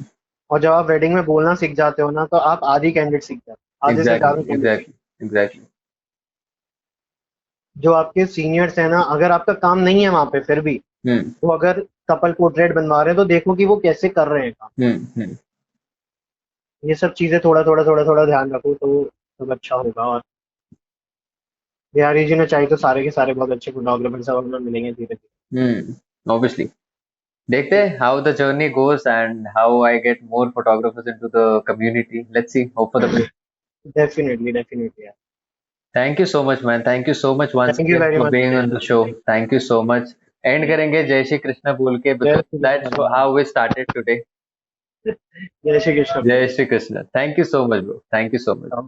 और जब आप वेडिंग में बोलना सीख जाते हो ना, तो आप आधी कैंडिड सीख जाते हो, आधे से ज्यादा कैंडिड। एग्जैक्टली। जो आपके सीनियर्स है ना, अगर आपका काम नहीं है वहां पे फिर भी, तो अगर कपल पोर्ट्रेट बनवा रहे हैं तो देखो कि वो कैसे कर रहे हैं काम। ये सब चीजें थोड़ा थोड़ा थोड़ा थोड़ा ध्यान रखो तो सब अच्छा होगा। और बिहारी जी ने चाहिए तो सारे के सारे बहुत अच्छे फोटोग्राफर्स अब हमें मिलेंगे धीरे धीरे। ऑब्वियसली देखते हैं how the journey goes and how I get more photographers into the community. Let's see, hope for the best. Definitely definitely यार। Thank you so much man, thank you so much once thank you again very for much. being on the show. Thank you so much. End करेंगे जय श्री कृष्ण बोल के, जय because Shri that's Krishna. how we started today. जय श्री कृष्ण। जय Shri Krishna. Thank you so much bro, thank you so much.